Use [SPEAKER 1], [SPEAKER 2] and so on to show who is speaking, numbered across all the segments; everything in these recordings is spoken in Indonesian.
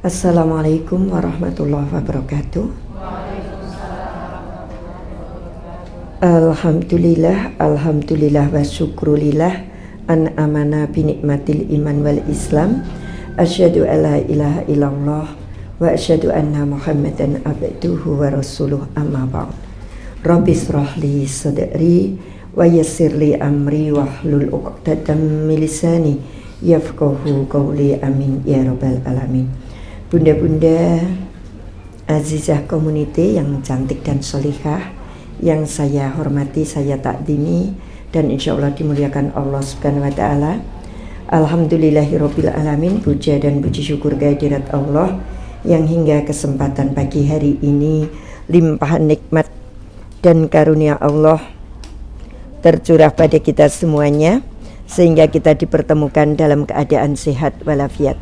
[SPEAKER 1] Assalamualaikum warahmatullahi wabarakatuh. Alhamdulillah wa syukrulillah an amana bi nikmatil iman wal islam. Asyhadu alla ilaha illallah wa asyhadu anna Muhammadan abduhu wa rasuluh, amma ba'd. Rabbi shrah li sadri wa yassir li amri wahlul 'uqdatam min lisani yafqahu qawli, amin ya rabbal alamin. Bunda-bunda azizah community yang cantik dan solihah, yang saya hormati, saya takdimi, dan insya Allah dimuliakan Allah Subhanahu wa Ta'ala. Alhamdulillahirabbil alamin. Puja dan puji syukur kehadirat Allah yang hingga kesempatan pagi hari ini limpahan nikmat dan karunia Allah tercurah pada kita semuanya, sehingga kita dipertemukan dalam keadaan sehat walafiat.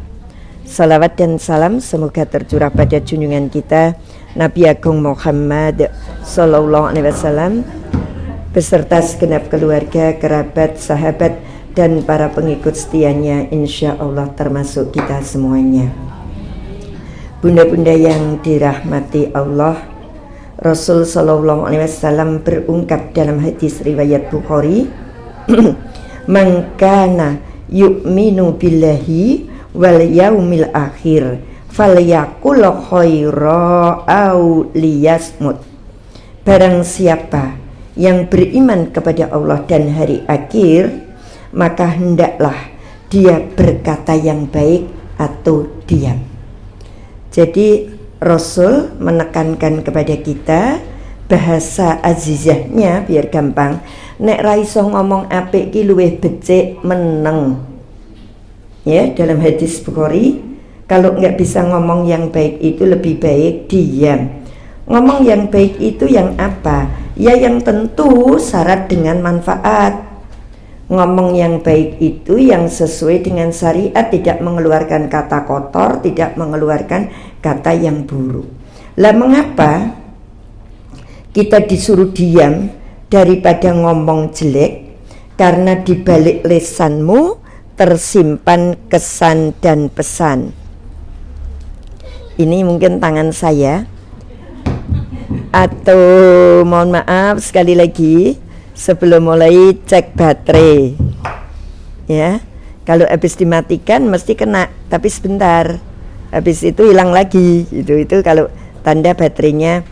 [SPEAKER 1] Salawat dan salam semoga tercurah pada junjungan kita Nabi Agung Muhammad Sallallahu Alaihi Wasallam beserta segenap keluarga, kerabat, sahabat, dan para pengikut setianya, insya Allah termasuk kita semuanya. Bunda-bunda yang dirahmati Allah, Rasul Sallallahu Alaihi Wasallam berungkap dalam hadis riwayat Bukhari, "Man kana yu'minu billahi wal yaumil akhir falyakul khaira au liyasmut." Barang siapa yang beriman kepada Allah dan hari akhir, maka hendaklah dia berkata yang baik atau diam. Jadi Rasul menekankan kepada kita, bahasa azizahnya biar gampang, nek ra iso ngomong apik ki luwih becik meneng. Ya, dalam hadis Bukhari, kalau nggak bisa ngomong yang baik itu lebih baik diam. Ngomong yang baik itu yang apa? Ya yang tentu syarat dengan manfaat. Ngomong yang baik itu yang sesuai dengan syariat, tidak mengeluarkan kata kotor, tidak mengeluarkan kata yang buruk. Lah mengapa kita disuruh diam daripada ngomong jelek? Karena di balik lisanmu tersimpan kesan dan pesan. Ini mungkin tangan saya, atau mohon maaf sekali lagi sebelum mulai cek baterai ya, kalau habis dimatikan mesti kena, tapi sebentar habis itu hilang lagi gitu. Itu kalau tanda baterainya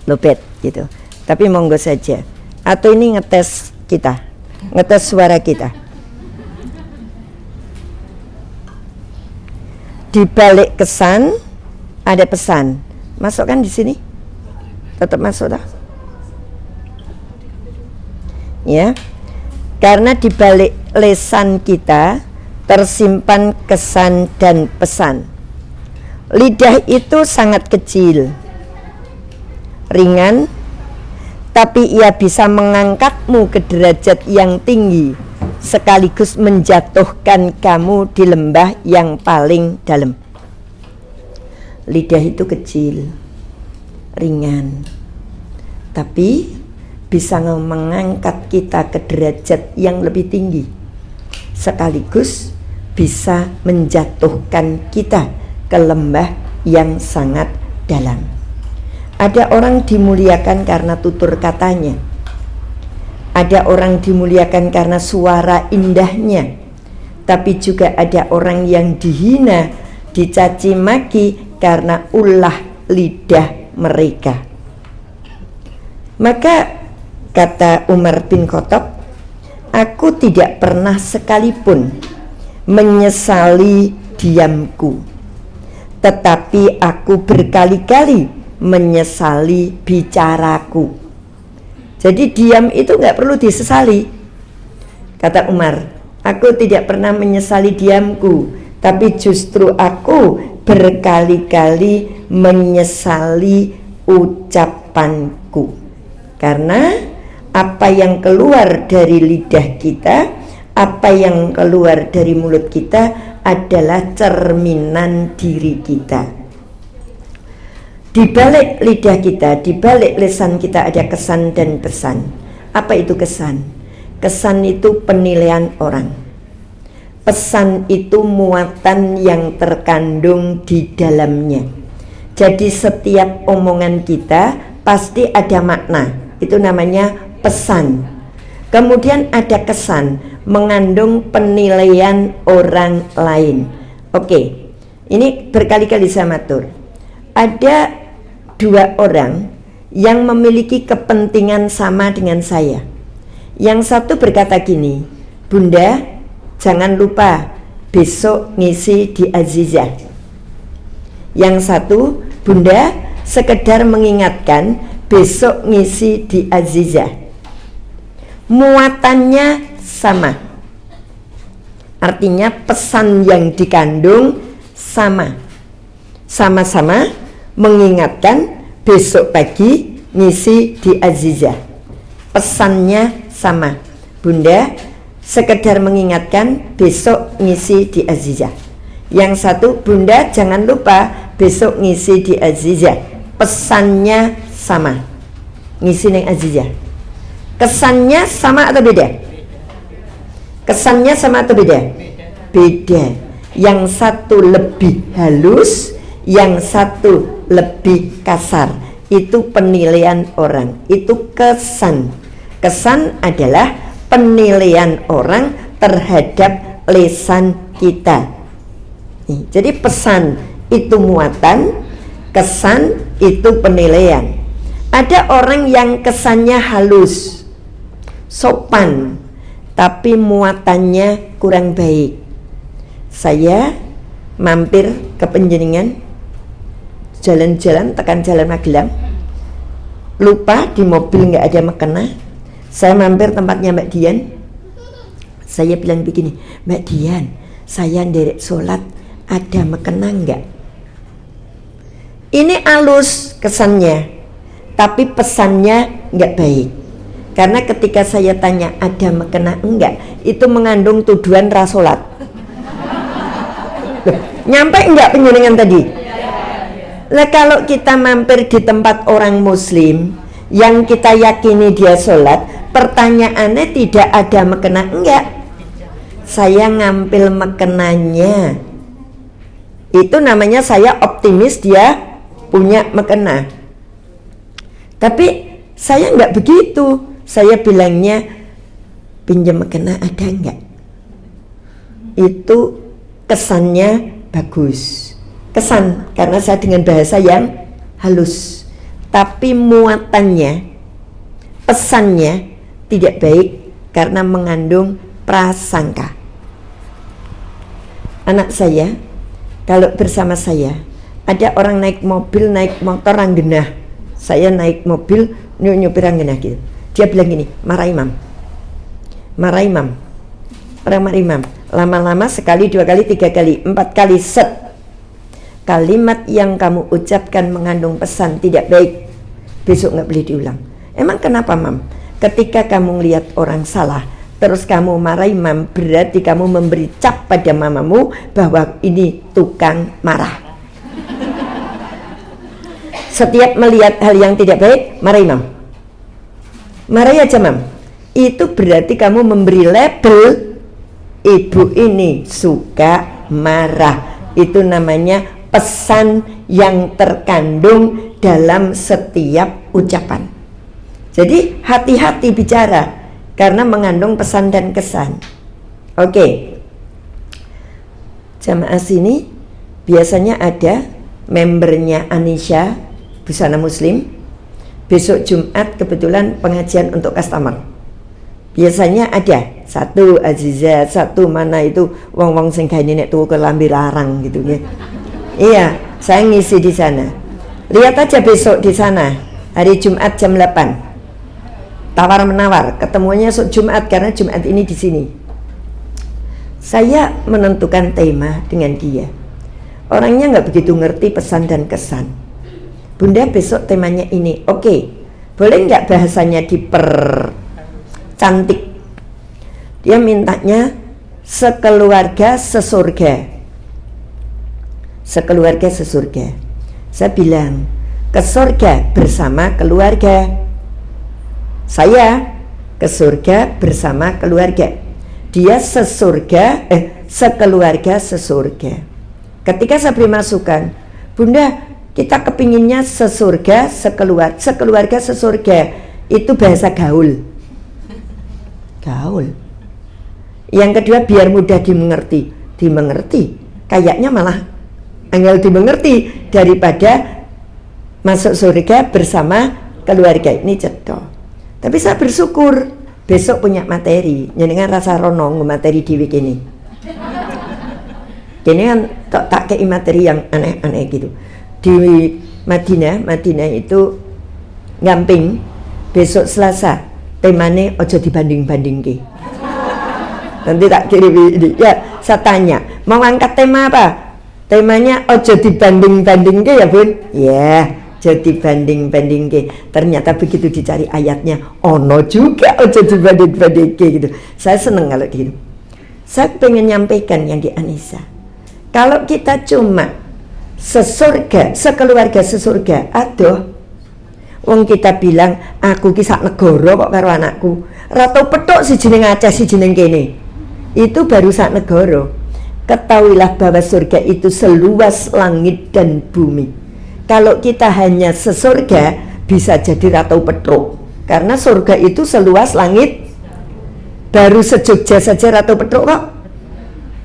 [SPEAKER 1] lowbat gitu. Tapi monggo saja. Atau ini ngetes kita, ngetes suara kita. Di balik kesan ada pesan. Masukkan di sini. Tetap masuk dah. Ya. Karena di balik lisan kita tersimpan kesan dan pesan. Lidah itu sangat kecil, ringan, tapi ia bisa mengangkatmu ke derajat yang tinggi, sekaligus menjatuhkan kamu di lembah yang paling dalam. Lidah itu kecil, ringan, tapi bisa mengangkat kita ke derajat yang lebih tinggi, sekaligus bisa menjatuhkan kita ke lembah yang sangat dalam. Ada orang dimuliakan karena tutur katanya, ada orang dimuliakan karena suara indahnya, tapi juga ada orang yang dihina, dicaci maki karena ulah lidah mereka. Maka kata Umar bin Khattab, aku tidak pernah sekalipun menyesali diamku, tetapi aku berkali-kali menyesali bicaraku. Jadi diam itu nggak perlu disesali. Kata Umar, aku tidak pernah menyesali diamku, tapi justru aku berkali-kali menyesali ucapanku. Karena apa yang keluar dari lidah kita, apa yang keluar dari mulut kita adalah cerminan diri kita. Di balik lidah kita, di balik lisan kita ada kesan dan pesan. Apa itu kesan? Kesan itu penilaian orang. Pesan itu muatan yang terkandung di dalamnya. Jadi setiap omongan kita pasti ada makna. Itu namanya pesan. Kemudian ada kesan, mengandung penilaian orang lain. Oke, ini berkali-kali saya matur. Ada dua orang yang memiliki kepentingan sama dengan saya. Yang satu berkata gini, Bunda, jangan lupa besok ngisi di Azizah. Yang satu, Bunda, sekedar mengingatkan besok ngisi di Azizah. Muatannya sama. Artinya pesan yang dikandung sama. Sama-sama mengingatkan besok pagi ngisi di Azizah. Pesannya sama. Bunda, sekedar mengingatkan besok ngisi di Azizah. Yang satu, Bunda jangan lupa besok ngisi di Azizah. Pesannya sama. Ngisi di Azizah. Kesannya sama atau beda? Kesannya sama atau beda? Beda. Yang satu lebih halus, yang satu lebih kasar. Itu penilaian orang. Itu kesan. Kesan adalah penilaian orang terhadap lisan kita. Jadi pesan itu muatan, kesan itu penilaian. Ada orang yang kesannya halus, sopan, tapi muatannya kurang baik. Saya mampir ke Penjaringan, jalan-jalan tekan Jalan Magelang, lupa di mobil nggak ada mukena. Saya mampir tempatnya Mbak Dian. Saya bilang begini, Mbak Dian, saya nderek sholat, ada mukena nggak? Ini halus kesannya, tapi pesannya nggak baik. Karena ketika saya tanya ada mukena enggak, itu mengandung tuduhan rasolat. Nyampe enggak penjaringan tadi? Nah, kalau kita mampir di tempat orang muslim yang kita yakini dia sholat, pertanyaannya tidak ada mukena enggak. Saya ngambil mukenanya. Itu namanya saya optimis dia punya mukena. Tapi saya enggak begitu. Saya bilangnya, pinjam mukena ada enggak? Itu kesannya bagus. Kesan, karena saya dengan bahasa yang halus. Tapi muatannya, pesannya tidak baik karena mengandung prasangka. Anak saya, kalau bersama saya, ada orang naik mobil, naik motor ranggenah. Saya naik mobil, nyupir ranggenah gitu. Dia bilang gini, marah imam, orang marah imam. Lama-lama sekali, dua kali, tiga kali, empat kali, set. Kalimat yang kamu ucapkan mengandung pesan tidak baik. Besok nggak boleh diulang. Emang kenapa, mam? Ketika kamu melihat orang salah, terus kamu marah imam, berarti kamu memberi cap pada mamamu bahwa ini tukang marah. Setiap melihat hal yang tidak baik, marah imam. Marah aja, mam. Itu berarti kamu memberi label, ibu ini suka marah. Itu namanya pesan yang terkandung dalam setiap ucapan. Jadi hati-hati bicara karena mengandung pesan dan kesan. Oke. Jamaah sini biasanya ada membernya Anisha Busana Muslim. Besok Jumat kebetulan pengajian untuk customer. Biasanya ada satu Azizah, satu mana itu wong-wong sing gawe nek tuku kelambi larang gitu ya. Iya, saya ngisi di sana. Lihat aja besok di sana, hari Jumat jam 8. Tawar menawar, ketemunya esok Jumat karena Jumat ini di sini. Saya menentukan tema dengan dia. Orangnya nggak begitu ngerti pesan dan kesan. Bunda besok temanya ini, oke. Boleh nggak bahasanya dipercantik? Dia mintanya sekeluarga sesurga. Sekeluarga sesurga. Saya bilang, ke surga bersama keluarga. Saya ke surga bersama keluarga. Dia sesurga, sekeluarga sesurga. Ketika saya beri masukan, Bunda, kita kepinginnya sesurga, sekeluarga sesurga. Itu bahasa gaul. Gaul. Yang kedua, biar mudah dimengerti. Kayaknya malah angel dimengerti daripada masuk surga bersama keluarga. Ini cetok. Tapi saya bersyukur besok punya materi. Nyenengan rasa rono materi di week ini. Ini kan tak kei materi yang aneh-aneh gitu. Di Madinah itu Ngamping besok Selasa temane ojo dibanding-banding ke. Nanti tak kirim ini. Ya, saya tanya, mau angkat tema apa? Temanya ojo dibanding-banding ke ya Bun? Ya, ojo dibanding-banding ke. Ternyata begitu dicari ayatnya, ono juga ojo dibanding-banding ke gitu. Saya seneng kalau gitu. Saya pengen nyampaikan yang di Anissa. Kalau kita cuma sesurga, sekeluarga sesurga, aduh, wong kita bilang aku ki sak negara kok karo anakku. Ratu petuk si jeneng Aceh si jeneng kene. Itu baru sak negara. Ketahuilah bahwa surga itu seluas langit dan bumi. Kalau kita hanya sesurga, bisa jadi ratu petruk. Karena surga itu seluas langit. Baru se-Jogja saja ratu petruk kok.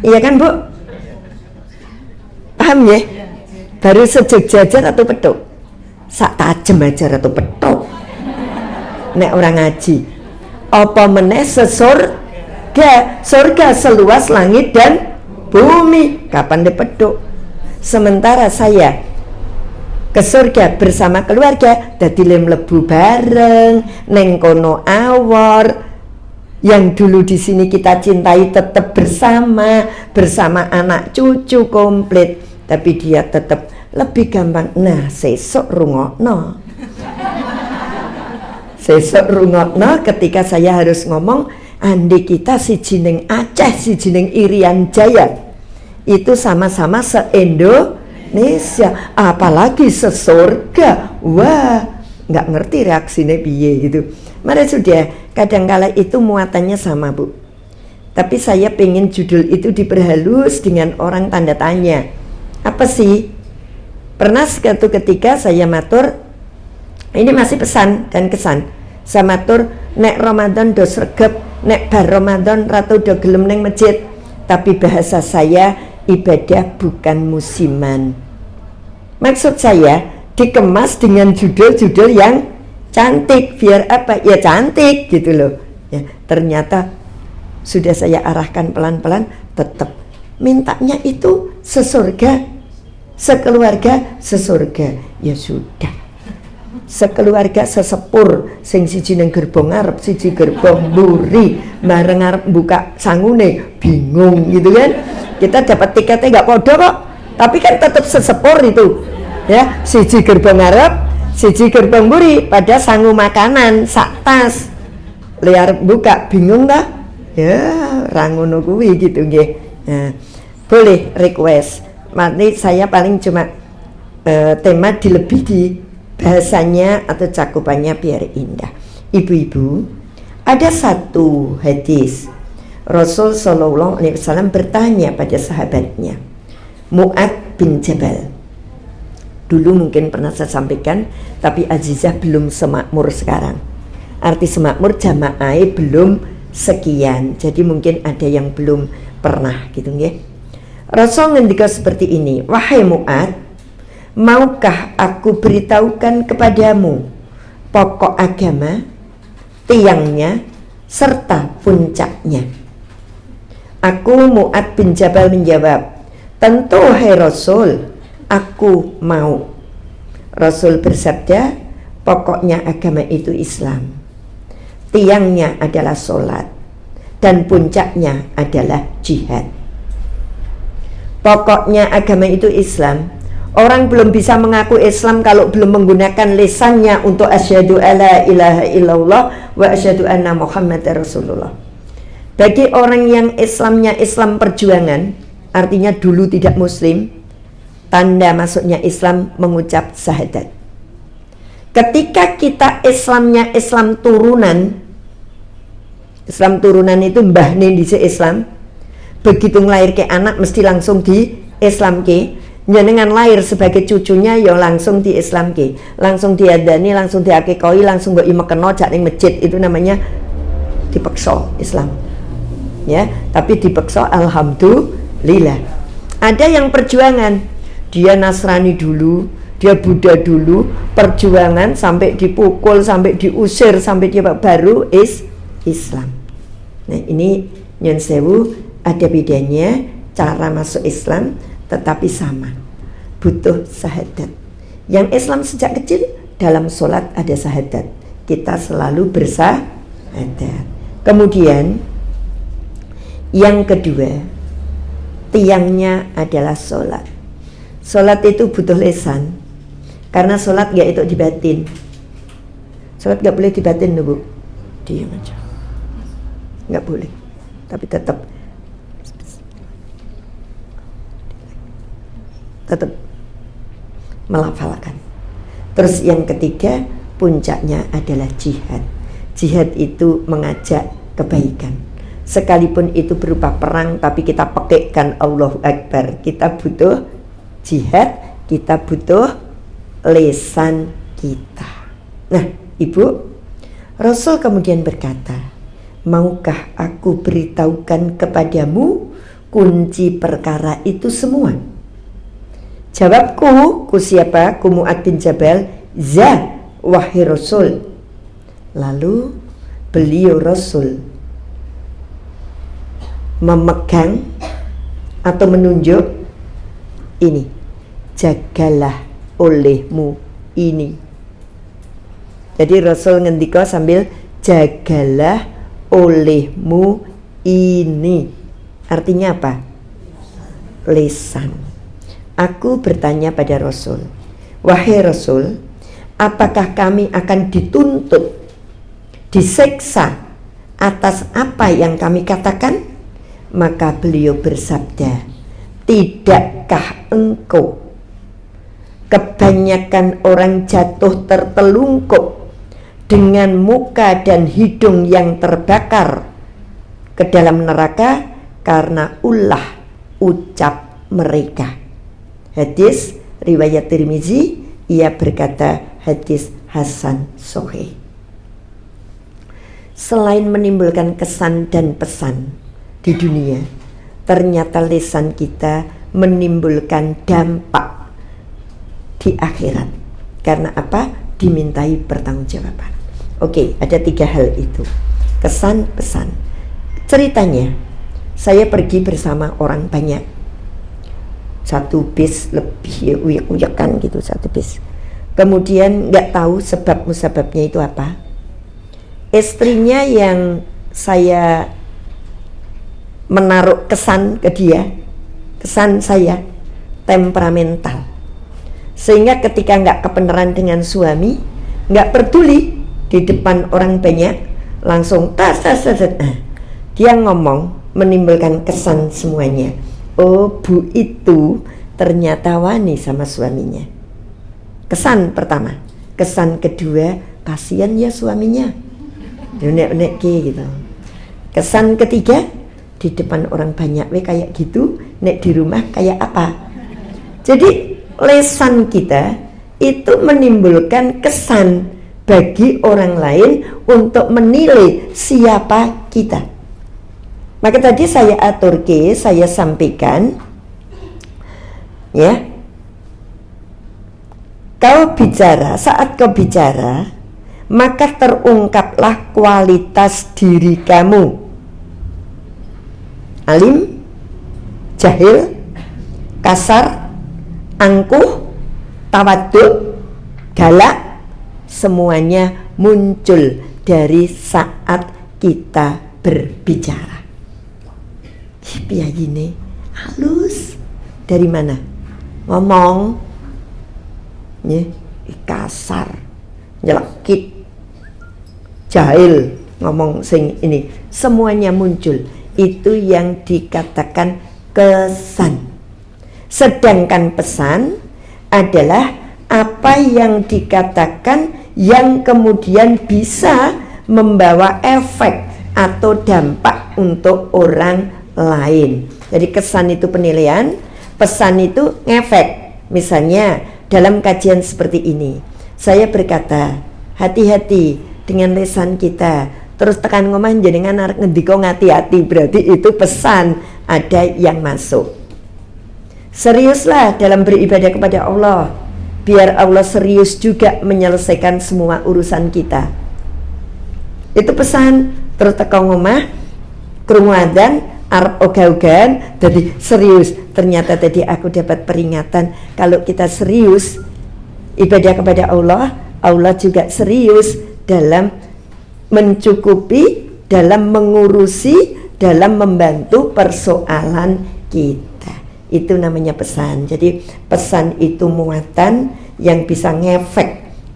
[SPEAKER 1] Iya kan Bu? Paham ya? Baru se-Jogja aja ratu petruk. Sak tajem aja ratu petruk. Nek orang ngaji. Apa meneh sesurga? Surga seluas langit dan bumi. Kapan dipeduk? Sementara saya ke surga bersama keluarga, dadi mlebu bareng neng kono awor. Yang dulu di sini kita cintai tetap bersama anak cucu komplit, tapi dia tetap lebih gampang. Nah, sesok rungokno. Sesok rungokno ketika saya harus ngomong, andi kita si jeneng Aceh, si jeneng Irian Jaya. Itu sama-sama se-Indonesia, apalagi sesurga. Wah, nggak ngerti reaksinya piye gitu. Mari sudah, kadangkala itu muatannya sama Bu. Tapi saya pengen judul itu diperhalus dengan orang tanda tanya. Apa sih? Pernah suatu ketika saya matur, ini masih pesan dan kesan. Saya matur, nek Ramadan do sregep, nek bar Ramadan ratu do gelem neng masjid. Tapi bahasa saya, ibadah bukan musiman. Maksud saya dikemas dengan judul-judul yang cantik, biar apa? Ya cantik gitu loh. Ya, ternyata sudah saya arahkan pelan-pelan, tetap mintanya itu sesurga, sekeluarga sesurga. Ya sudah, sekeluarga sesepur, sing siji nang gerbong ngarep, siji gerbong mburi, bareng arep buka sangune, bingung gitu kan. Kita dapat tiketnya nggak podo kok, tapi kan tetap sesepur itu. Ya, siji gerbong ngarep, siji gerbong mburi, pada sangu makanan sak tas. Liar buka bingung dah. Ya, rangono kuwi gitu nggih. Nah, boleh request. Nanti saya paling cuma tema dilebihi bahasanya atau cakupannya biar indah. Ibu-ibu, ada satu hadis Rasul Shallallahu Alaihi Wasallam bertanya pada sahabatnya Mu'ad bin Jabal. Dulu mungkin pernah saya sampaikan, tapi Azizah belum semakmur sekarang. Arti semakmur jamaah belum sekian, jadi mungkin ada yang belum pernah gitu nggih. Rasul ngendika seperti ini, wahai Mu'ad, maukah aku beritahukan kepadamu pokok agama, tiangnya, serta puncaknya? Aku Mu'ad bin Jabal menjawab, tentu hai Rasul, aku mau. Rasul bersabda, pokoknya agama itu Islam, tiangnya adalah sholat, dan puncaknya adalah jihad. Pokoknya agama itu Islam. Orang belum bisa mengaku Islam kalau belum menggunakan lisannya untuk asyhadu alla ilaha illallah wa asyhadu anna Muhammadar Rasulullah. Bagi orang yang Islamnya Islam perjuangan, artinya dulu tidak muslim, tanda masuknya Islam mengucap syahadat. Ketika kita Islamnya Islam turunan, Islam turunan itu mbah nih di Islam, begitu ngelahirke anak mesti langsung di Islamke, jenengan lahir sebagai cucunya ya langsung di Islamke, langsung diadani, langsung diakekoi, langsung mbok imekeno jak ning masjid, itu namanya dipeksa Islam. Ya, tapi dipeksa alhamdulillah. Ada yang perjuangan, dia Nasrani dulu, dia Buddha dulu, perjuangan sampai dipukul, sampai diusir, sampai dia baru Islam. Nah, ini nyun sewu, ada bedanya cara masuk Islam tetapi sama, butuh syahadat. Yang Islam sejak kecil dalam sholat ada syahadat, kita selalu bersyahadat. Kemudian yang kedua, tiangnya adalah sholat. Sholat itu butuh lisan, karena sholat gak itu dibatin. Sholat gak boleh dibatin, Bu. Diam aja, gak boleh, tapi tetap melafalkan. Terus yang ketiga, puncaknya adalah jihad. Jihad itu mengajak kebaikan, sekalipun itu berupa perang, tapi kita pakaikan Allahu Akbar. Kita butuh jihad, kita butuh lisan kita. Nah, Ibu, Rasul kemudian berkata, maukah aku beritahukan kepadamu kunci perkara itu semua? Jawabku, ku siapa? Ku Mu'ad bin Jabal, za, wahai Rasul. Lalu beliau Rasul memegang atau menunjuk ini, jagalah olehmu ini. Jadi Rasul ngendika sambil jagalah olehmu ini. Artinya apa? Lisan. Aku bertanya pada Rasul, wahai Rasul, apakah kami akan dituntut, diseksa atas apa yang kami katakan? Maka beliau bersabda, tidakkah engkau kebanyakan orang jatuh tertelungkup dengan muka dan hidung yang terbakar ke dalam neraka karena ulah ucap mereka. Hadis riwayat Tirmizi, ia berkata hadis hasan sahih. Selain menimbulkan kesan dan pesan di dunia, ternyata lisan kita menimbulkan dampak di akhirat. Karena apa? Dimintai pertanggungjawaban. Oke, ada 3 hal itu. Kesan, pesan. Ceritanya, saya pergi bersama orang banyak. Satu bis lebih uyak-uyakan gitu, satu bis. Kemudian nggak tahu sebab musababnya itu apa. Istrinya yang saya menaruh kesan ke dia, kesan saya temperamental, sehingga ketika nggak kebenaran dengan suami, nggak peduli di depan orang banyak, langsung dia ngomong, menimbulkan kesan semuanya. Oh, Bu itu ternyata wani sama suaminya. Kesan pertama. Kesan kedua, kasihan ya suaminya, unek-unek gitu. Kesan ketiga, di depan orang banyak kayak gitu, nek di rumah kayak apa. Jadi lisan kita itu menimbulkan kesan bagi orang lain untuk menilai siapa kita. Maka tadi saya aturke, saya sampaikan, ya, kau bicara, saat kau bicara, maka terungkaplah kualitas diri kamu. Alim, jahil, kasar, angkuh, tawaduk, galak, semuanya muncul dari saat kita berbicara. Piye gini, halus dari mana? Ngomong, ya, kasar, nyelekit, jahil, ngomong sing ini, semuanya muncul. Itu yang dikatakan kesan. Sedangkan pesan adalah apa yang dikatakan yang kemudian bisa membawa efek atau dampak untuk orang lain. Jadi kesan itu penilaian, pesan itu ngefek. Misalnya dalam kajian seperti ini, saya berkata, hati-hati dengan lisan kita. Terus tekan ngomah jenengan arep ngendika ngati-hati, berarti itu pesan ada yang masuk. Seriuslah dalam beribadah kepada Allah, biar Allah serius juga menyelesaikan semua urusan kita. Itu pesan. Terus tekan ngomah krungu adzan arep ogah-ogahan, jadi serius. Ternyata tadi aku dapat peringatan, kalau kita serius ibadah kepada Allah, Allah juga serius dalam mencukupi, dalam mengurusi, dalam membantu persoalan kita. Itu namanya pesan. Jadi pesan itu muatan yang bisa ngefek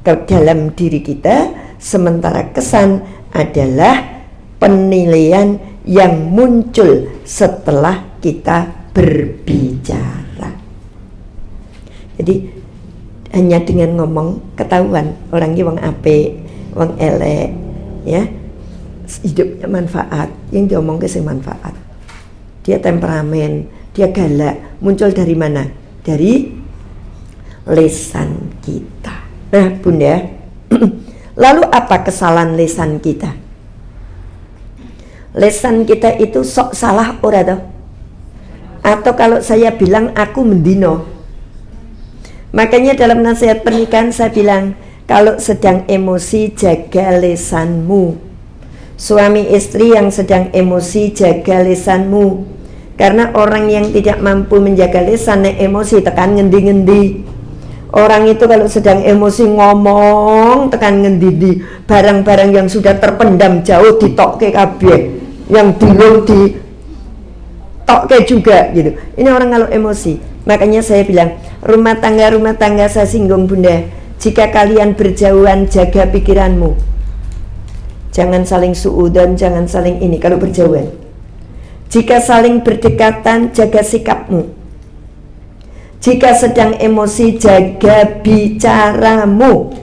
[SPEAKER 1] ke dalam diri kita, sementara kesan adalah penilaian yang muncul setelah kita berbicara. Jadi hanya dengan ngomong ketahuan orangnya wong apik, wong elek, ya, hidupnya manfaat, yang diomong ke sing manfaat. Dia temperamen, dia galak, muncul dari mana? Dari lisan kita. Nah Bunda, lalu apa kesalahan lisan kita? Lisan kita itu sok salah ora toh? Atau kalau saya bilang aku mendino. Makanya dalam nasihat pernikahan saya bilang, kalau sedang emosi jaga lisanmu. Suami istri yang sedang emosi jaga lisanmu. Karena orang yang tidak mampu menjaga lisan, emosi tekan ngendi-ngendi. Orang itu kalau sedang emosi ngomong tekan ngendi-ngendi. Barang-barang yang sudah terpendam jauh ditokke kabeh. Yang belum ditokke juga gitu. Ini orang kalau emosi. Makanya saya bilang, rumah tangga saya singgung Bunda. Jika kalian berjauhan, jaga pikiranmu. Jangan saling suudzon, jangan saling ini kalau berjauhan. Jika saling berdekatan, jaga sikapmu. Jika sedang emosi, jaga bicaramu.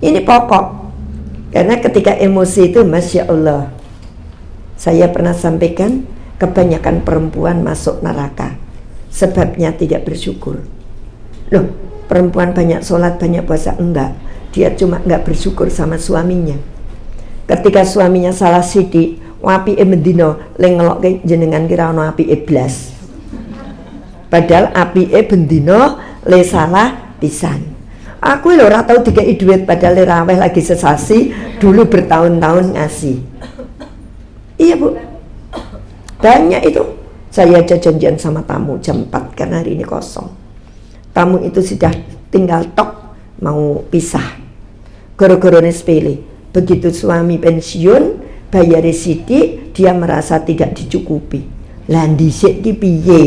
[SPEAKER 1] Ini pokok. Karena ketika emosi itu, Masya Allah, saya pernah sampaikan, kebanyakan perempuan masuk neraka. Sebabnya tidak bersyukur. Loh, perempuan banyak sholat, banyak puasa, enggak. Dia cuma enggak bersyukur sama suaminya. Ketika suaminya salah sidik, wapi mendino le ngelokke jenengan kira ono api blas. Padahal api bendino le salah pisan. Aku lho ora tau dikei duit padahal le raweh lagi sesasi, dulu bertahun-tahun ngasih. Iya Bu, banyak itu. Saya aja janjian sama tamu jam 4 karena hari ini kosong. Tamu itu sudah tinggal tok mau pisah. Gara-gara sepele. Begitu suami pensiun, bayar sidik, dia merasa tidak dicukupi. Lah dhisik ki piye?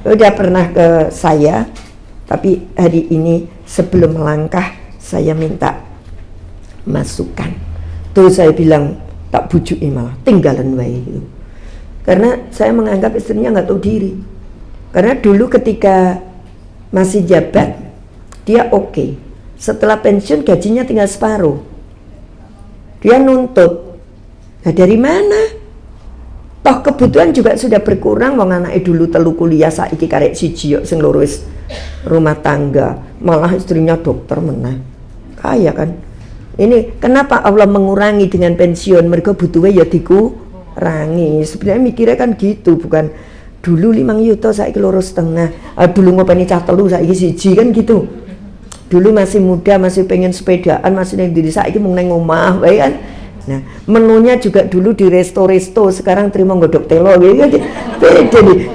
[SPEAKER 1] Udah pernah ke saya, tapi hari ini sebelum melangkah saya minta masukan. Tuh saya bilang tak bujuki malah tinggalan wae gitu. Karena saya menganggap istrinya nggak tahu diri. Karena dulu ketika masih jabat, dia oke. Setelah pensiun gajinya tinggal separuh. Dia nuntut. Nah dari mana? Toh kebutuhan juga sudah berkurang. Wong anake dulu telu kuliah, saiki karek siji yo sing loro wis rumah tangga. Malah istrinya dokter meneh. Kaya kan? Ini kenapa Allah mengurangi dengan pensiun? Mereka butuhnya ya dikurangi. Sebenarnya mikirnya kan gitu, bukan dulu 5 juta saiki 2,5. Dulu ngopeni cah telu saiki siji kan gitu. Dulu masih muda, masih pengen sepedaan, masih neng diri, saiki mung neng omah wae kan. Nah, menunya juga dulu di resto-resto, sekarang terima nggodok telo gitu.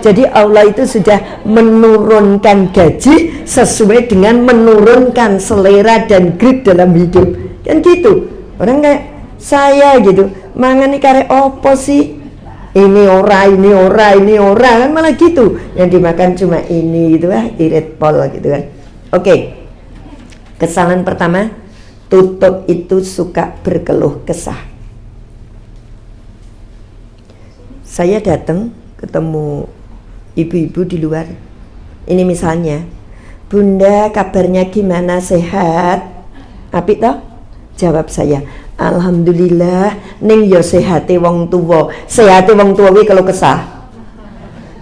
[SPEAKER 1] Jadi Allah itu sudah menurunkan gaji sesuai dengan menurunkan selera dan grade dalam hidup. Kan gitu. Orang kayak saya gitu, mangani karek opo sih? Ini ora kan malah gitu. Yang dimakan cuma ini gitu irit pol gitu kan. Oke. Kesalahan pertama, tutup itu suka berkeluh kesah. Saya datang ketemu ibu-ibu di luar. Ini misalnya, Bunda kabarnya gimana, sehat? Apik toh? Jawab saya, Alhamdulillah ning ya sehate wong tuwa. Sehate wong tuwa kuwi kalau kesah.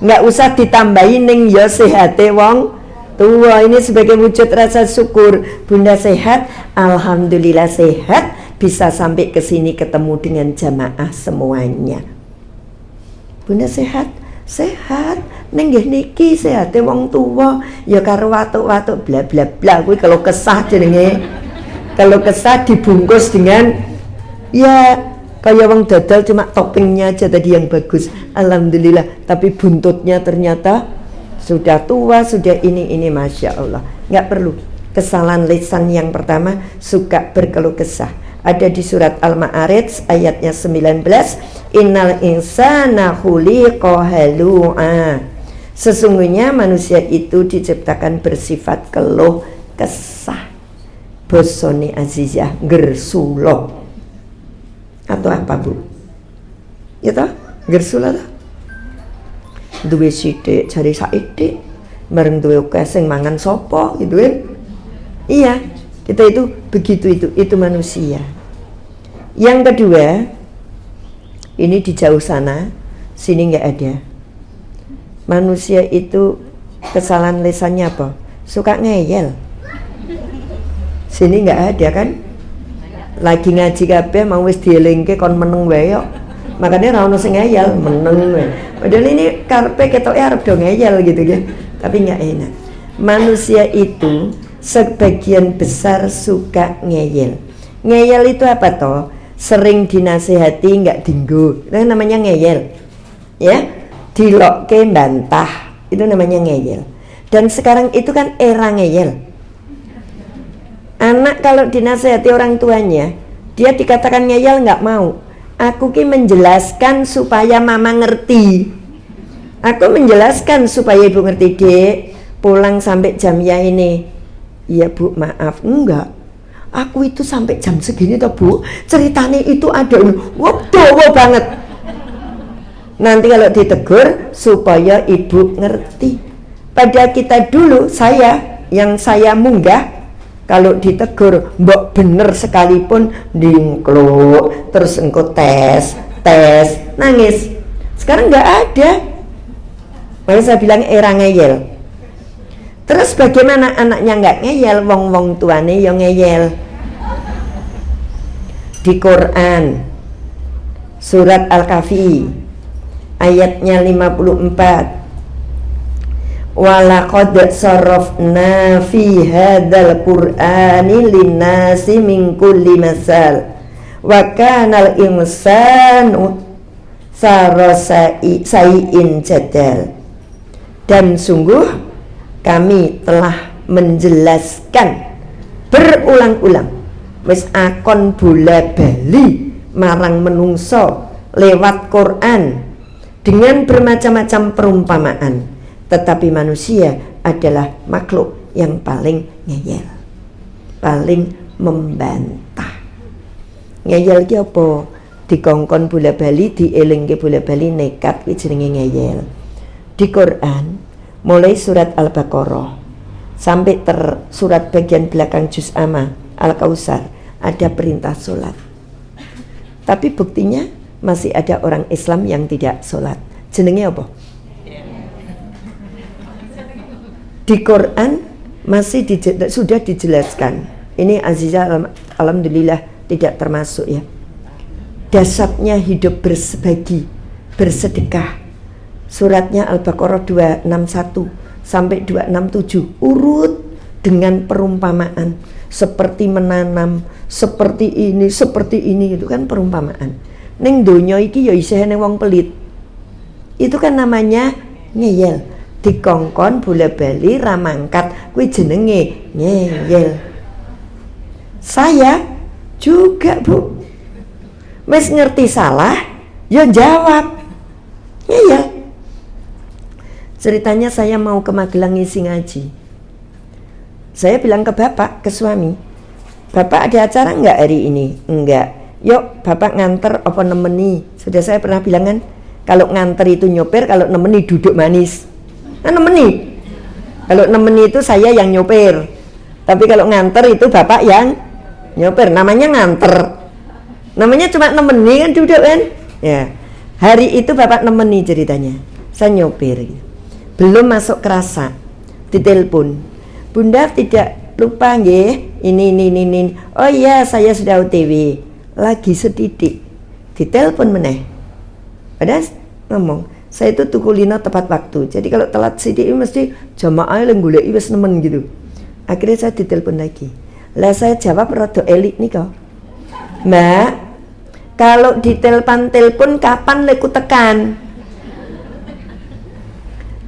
[SPEAKER 1] Enggak usah ditambahi ning ya sehate wong tua. Ini sebagai wujud rasa syukur. Bunda sehat, alhamdulillah sehat, bisa sampai ke sini ketemu dengan jamaah semuanya. Bunda sehat, sehat. Ning nggih niki sehate wong tua ya karo watuk-watuk bla bla bla kuwi kalau kesah jenenge. Kalau kesah dibungkus dengan ya kayak wong dodol cuma toppingnya aja tadi yang bagus. Alhamdulillah, tapi buntutnya ternyata sudah tua, sudah ini Masya Allah. Nggak perlu. Kesalahan lisan yang pertama, suka berkeluh kesah. Ada di surat Al-Ma'arij ayatnya 19. Innal insana khuliqa halu'a. Sesungguhnya manusia itu diciptakan bersifat keluh kesah. Bosone Azizah gersulo. Atau apa Bu? Ya toh? Gersulo toh? Duwe sithik jari saithik, bareng duwe akeh sing mangan sapa gitu kan. Iya, kita itu begitu itu manusia. Yang kedua, ini di jauh sana, sini nggak ada. Manusia itu kesalahan lisannya apa? Suka ngeyel. Sini nggak ada kan? Lagi ngaji kabeh mau wis dielingke kon meneng wae kok. Makanya ra ono sing ngeyel, meneng wae. Padahal ini karepe ketoke arep do ngeyel gitu ya. Tapi nggak enak. Manusia itu sebagian besar suka ngeyel. Ngeyel itu apa toh? Sering dinasehati nggak dinggo. Itu namanya ngeyel. Ya, dilokke bantah. Itu namanya ngeyel. Dan sekarang itu kan era ngeyel. Anak kalau dinasehati orang tuanya, dia dikatakan ngeyel nggak mau. Aku ki menjelaskan supaya mama ngerti. Aku menjelaskan supaya ibu ngerti, Dek. Pulang sampai jam ya ini. Iya Bu, maaf. Enggak. Aku itu sampai jam segini toh Bu. Ceritanya itu ada. Wah, dawa banget. Nanti kalau ditegur supaya ibu ngerti. Pada kita dulu, yang saya munggah, kalau ditegur mbok bener sekalipun dingkluk, terus engko tes nangis. Sekarang nggak ada. Makanya saya bilang era ngeyel. Terus bagaimana anaknya nggak ngeyel, wong tuane yang ngeyel. Di Quran surat Al-Kahfi ayatnya 54. Walaqad sarafna fi hadzal qur'ani linnasi min kulli masal wa kanal insanu sarasai'in jadal. Dan sungguh kami telah menjelaskan berulang-ulang wis akon bola bali marang menungso lewat Quran dengan bermacam-macam perumpamaan. Tetapi manusia adalah makhluk yang paling ngeyel, paling membantah. Ngeyel ki apa? Dikongkon bola bali, dielingke bola bali nekat kuwi jenenge ngeyel. Di Quran mulai surat Al-Baqarah sampai surat bagian belakang juz amma Al-Kausar ada perintah sholat. Tapi buktinya masih ada orang Islam yang tidak sholat. Jenenge apa? Di Quran masih sudah dijelaskan. Ini Azizah alhamdulillah tidak termasuk ya. Dasarnya hidup berbagi, bersedekah. Suratnya Al-Baqarah 261 sampai 267 urut dengan perumpamaan seperti menanam, seperti ini itu kan perumpamaan. Ning donya iki ya isih ning wong pelit. Itu kan namanya ngeyel. Dikongkon bola bali ramangkat kuwi jenenge ngeyel. Saya juga Bu wis ngerti salah ya jawab ngeyel. Ceritanya saya mau ke Magelang ngisi ngaji. Saya bilang ke bapak, ke suami, Bapak ada acara enggak hari ini? Enggak. Yuk bapak nganter apa nemeni. Sudah saya pernah bilang kan, kalau nganter itu nyopir, kalau nemeni duduk manis. Nah nemeni. Kalau nemeni itu saya yang nyopir. Tapi kalau nganter itu bapak yang nyopir. Namanya nganter. Namanya cuma nemeni kan duduk kan. Ya. Hari itu bapak nemeni ceritanya. Saya nyopir gitu. Belum masuk kerasa, ditelepon. Bunda tidak lupa nggih, ini. Oh iya, saya sudah OTW. Lagi setitik. Ditelepon meneh. Padahal ngomong, saya itu tuku lino tepat waktu. Jadi kalau telat sidik mesti jamaah yang goleki wis nemen gitu. Akhirnya saya ditelepon lagi. Lah saya jawab rada elik nih kok. Mbak, kalau ditelepon kapan leku tekan?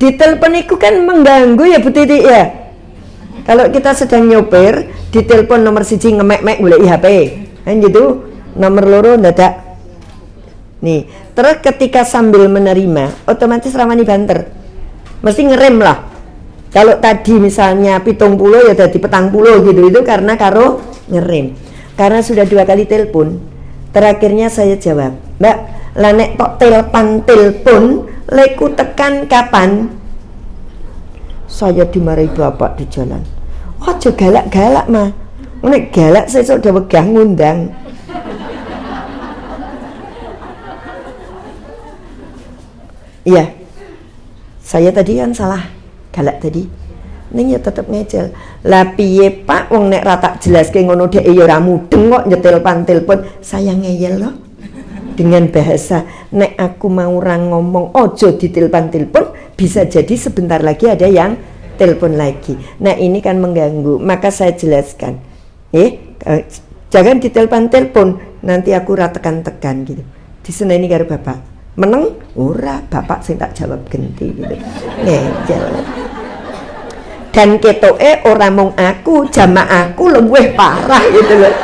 [SPEAKER 1] Ditelepon itu kan mengganggu ya Bu Titi ya. Kalau kita sedang nyopir, ditelepon nomor 1 ngemek-mek golek HP. Kan gitu, nomor loro ndadak. Nih, terus ketika sambil menerima, otomatis ramani banter. Mesti ngerem lah. Kalau tadi misalnya 70 ya jadi 40 gitu, itu karena karo ngerem. Karena sudah 2 kali telepon, terakhirnya saya jawab, Mbak, lanek tok telepon, leku tekan kapan? Saya dimarahi bapak di jalan. Aja galak-galak mah. Nek galak sesuk udah wegah ngundang. Iya. Saya tadi kan salah. Galak tadi. Ning ya tetep ngejel. Lah piye Pak wong nek ra tak jelaske ngono dhek ya ora mudeng kok nyetelpan-telepon. Saya ngeyel loh. Dengan bahasa nek aku mau orang ngomong ojo ditelepon-telepon, bisa jadi sebentar lagi ada yang telepon lagi. Nah ini kan mengganggu, maka saya jelaskan jangan ditelepon-telepon, nanti aku tekan-tekan gitu. Diseneni karo bapak meneng ora, bapak sing tak jawab genti gitu. Ngejel. Dan ketoke ora mung aku, jamaahku luwih parah gitu loh.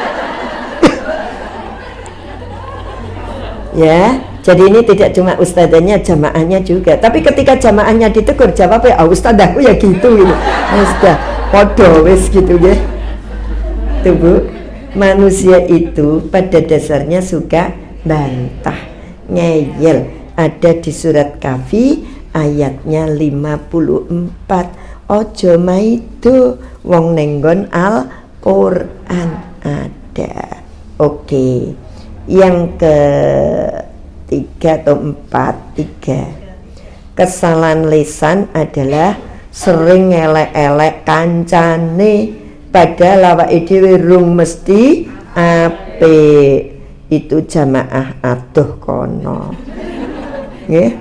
[SPEAKER 1] Ya, jadi ini tidak cuma ustadzanya, jamaahnya juga. Tapi ketika jamaahnya ditegur, jawabnya, ustadzahku ya gitu. Sudah, podo wes gitu ya. Tuh Bu, manusia itu pada dasarnya suka bantah, ngeyel. Ada di surat Kahfi ayatnya 54. Ojo maido wong nenggon Al-Quran ada. Oke. Yang ketiga atau 3, kesalahan lisan adalah sering elek-elek kancane padahal awake dhewe rung mesti apik. Itu jamaah aduh kono nggih.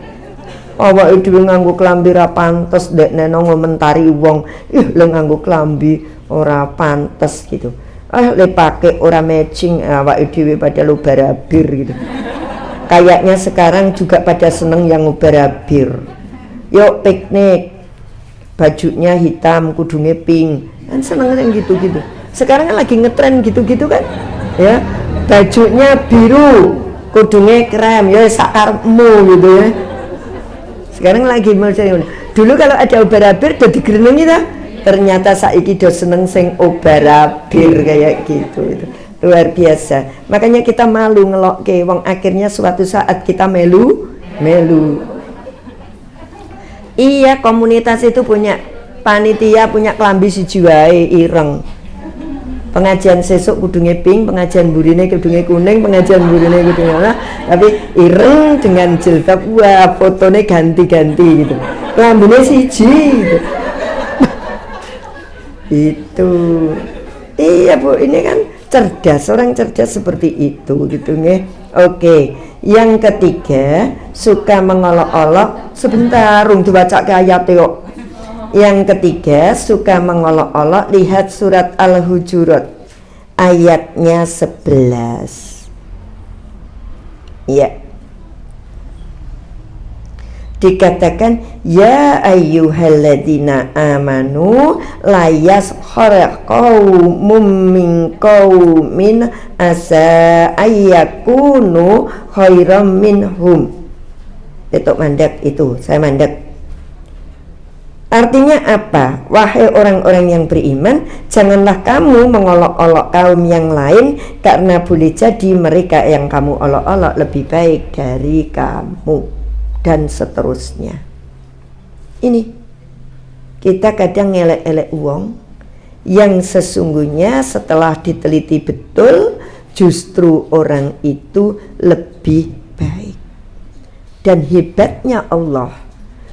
[SPEAKER 1] Awake dhewe nganggo klambi ra pantes ndekne ngomentari wong, lho nganggo klambi ora pantes gitu. Le pakai orang matching awake dhewe pada ubara bir gitu. Kayaknya sekarang juga pada seneng yang ubara bir. Yuk piknik, bajunya hitam, kudungnya pink, kan seneng yang gitu-gitu. Sekarang kan lagi ngetren gitu-gitu kan, ya bajunya biru, kudungnya krem, ya sakarmu gitu ya. Sekarang lagi mau cari. Dulu kalau ada ubara bir udah digerenengi dah. Ternyata saiki do seneng sing obara bir kayak gitu. Itu luar biasa. Makanya kita malu ngelokke wong, akhirnya suatu saat kita melu. Iya, komunitas itu punya panitia, punya klambi siji wae ireng. Pengajian sesuk kudunge pink, pengajian burine kudunge kuning, pengajian burine kudunge merah, tapi ireng dengan jilbab, wah fotone ganti-ganti gitu. Klambine siji gitu. Itu iya Bu, ini kan cerdas, orang cerdas seperti itu gitu nggih. Oke, yang ketiga suka mengolok-olok sebentar rung dibaca ke ayat yuk. Yang ketiga suka mengolok-olok, lihat surat Al-Hujurat ayatnya 11 ya. Dikatakan ya ayyuhalladzina amanu la yaskhar qaumun min qaumin asa ayyakunu khairam minhum. Itu mandek, itu saya mandek. Artinya apa? Wahai orang-orang yang beriman, janganlah kamu mengolok-olok kaum yang lain, karena boleh jadi mereka yang kamu olok-olok lebih baik dari kamu, dan seterusnya. Ini kita kadang ngelek-elek uang yang sesungguhnya setelah diteliti betul justru orang itu lebih baik. Dan hebatnya Allah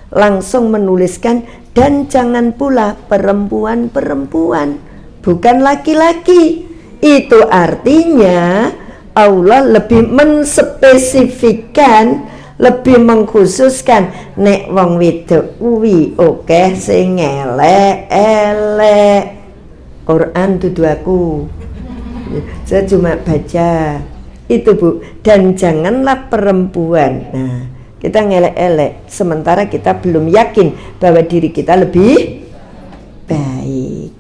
[SPEAKER 1] langsung menuliskan, dan jangan pula perempuan-perempuan, bukan laki-laki. Itu artinya Allah lebih menspesifikkan, lebih mengkhususkan, nek wong wedok kuwi akeh sing elek-elek. Quran dudu aku. Saya cuma baca. Itu Bu, dan janganlah perempuan. Nah, kita ngelek-elek sementara kita belum yakin bahwa diri kita lebih baik.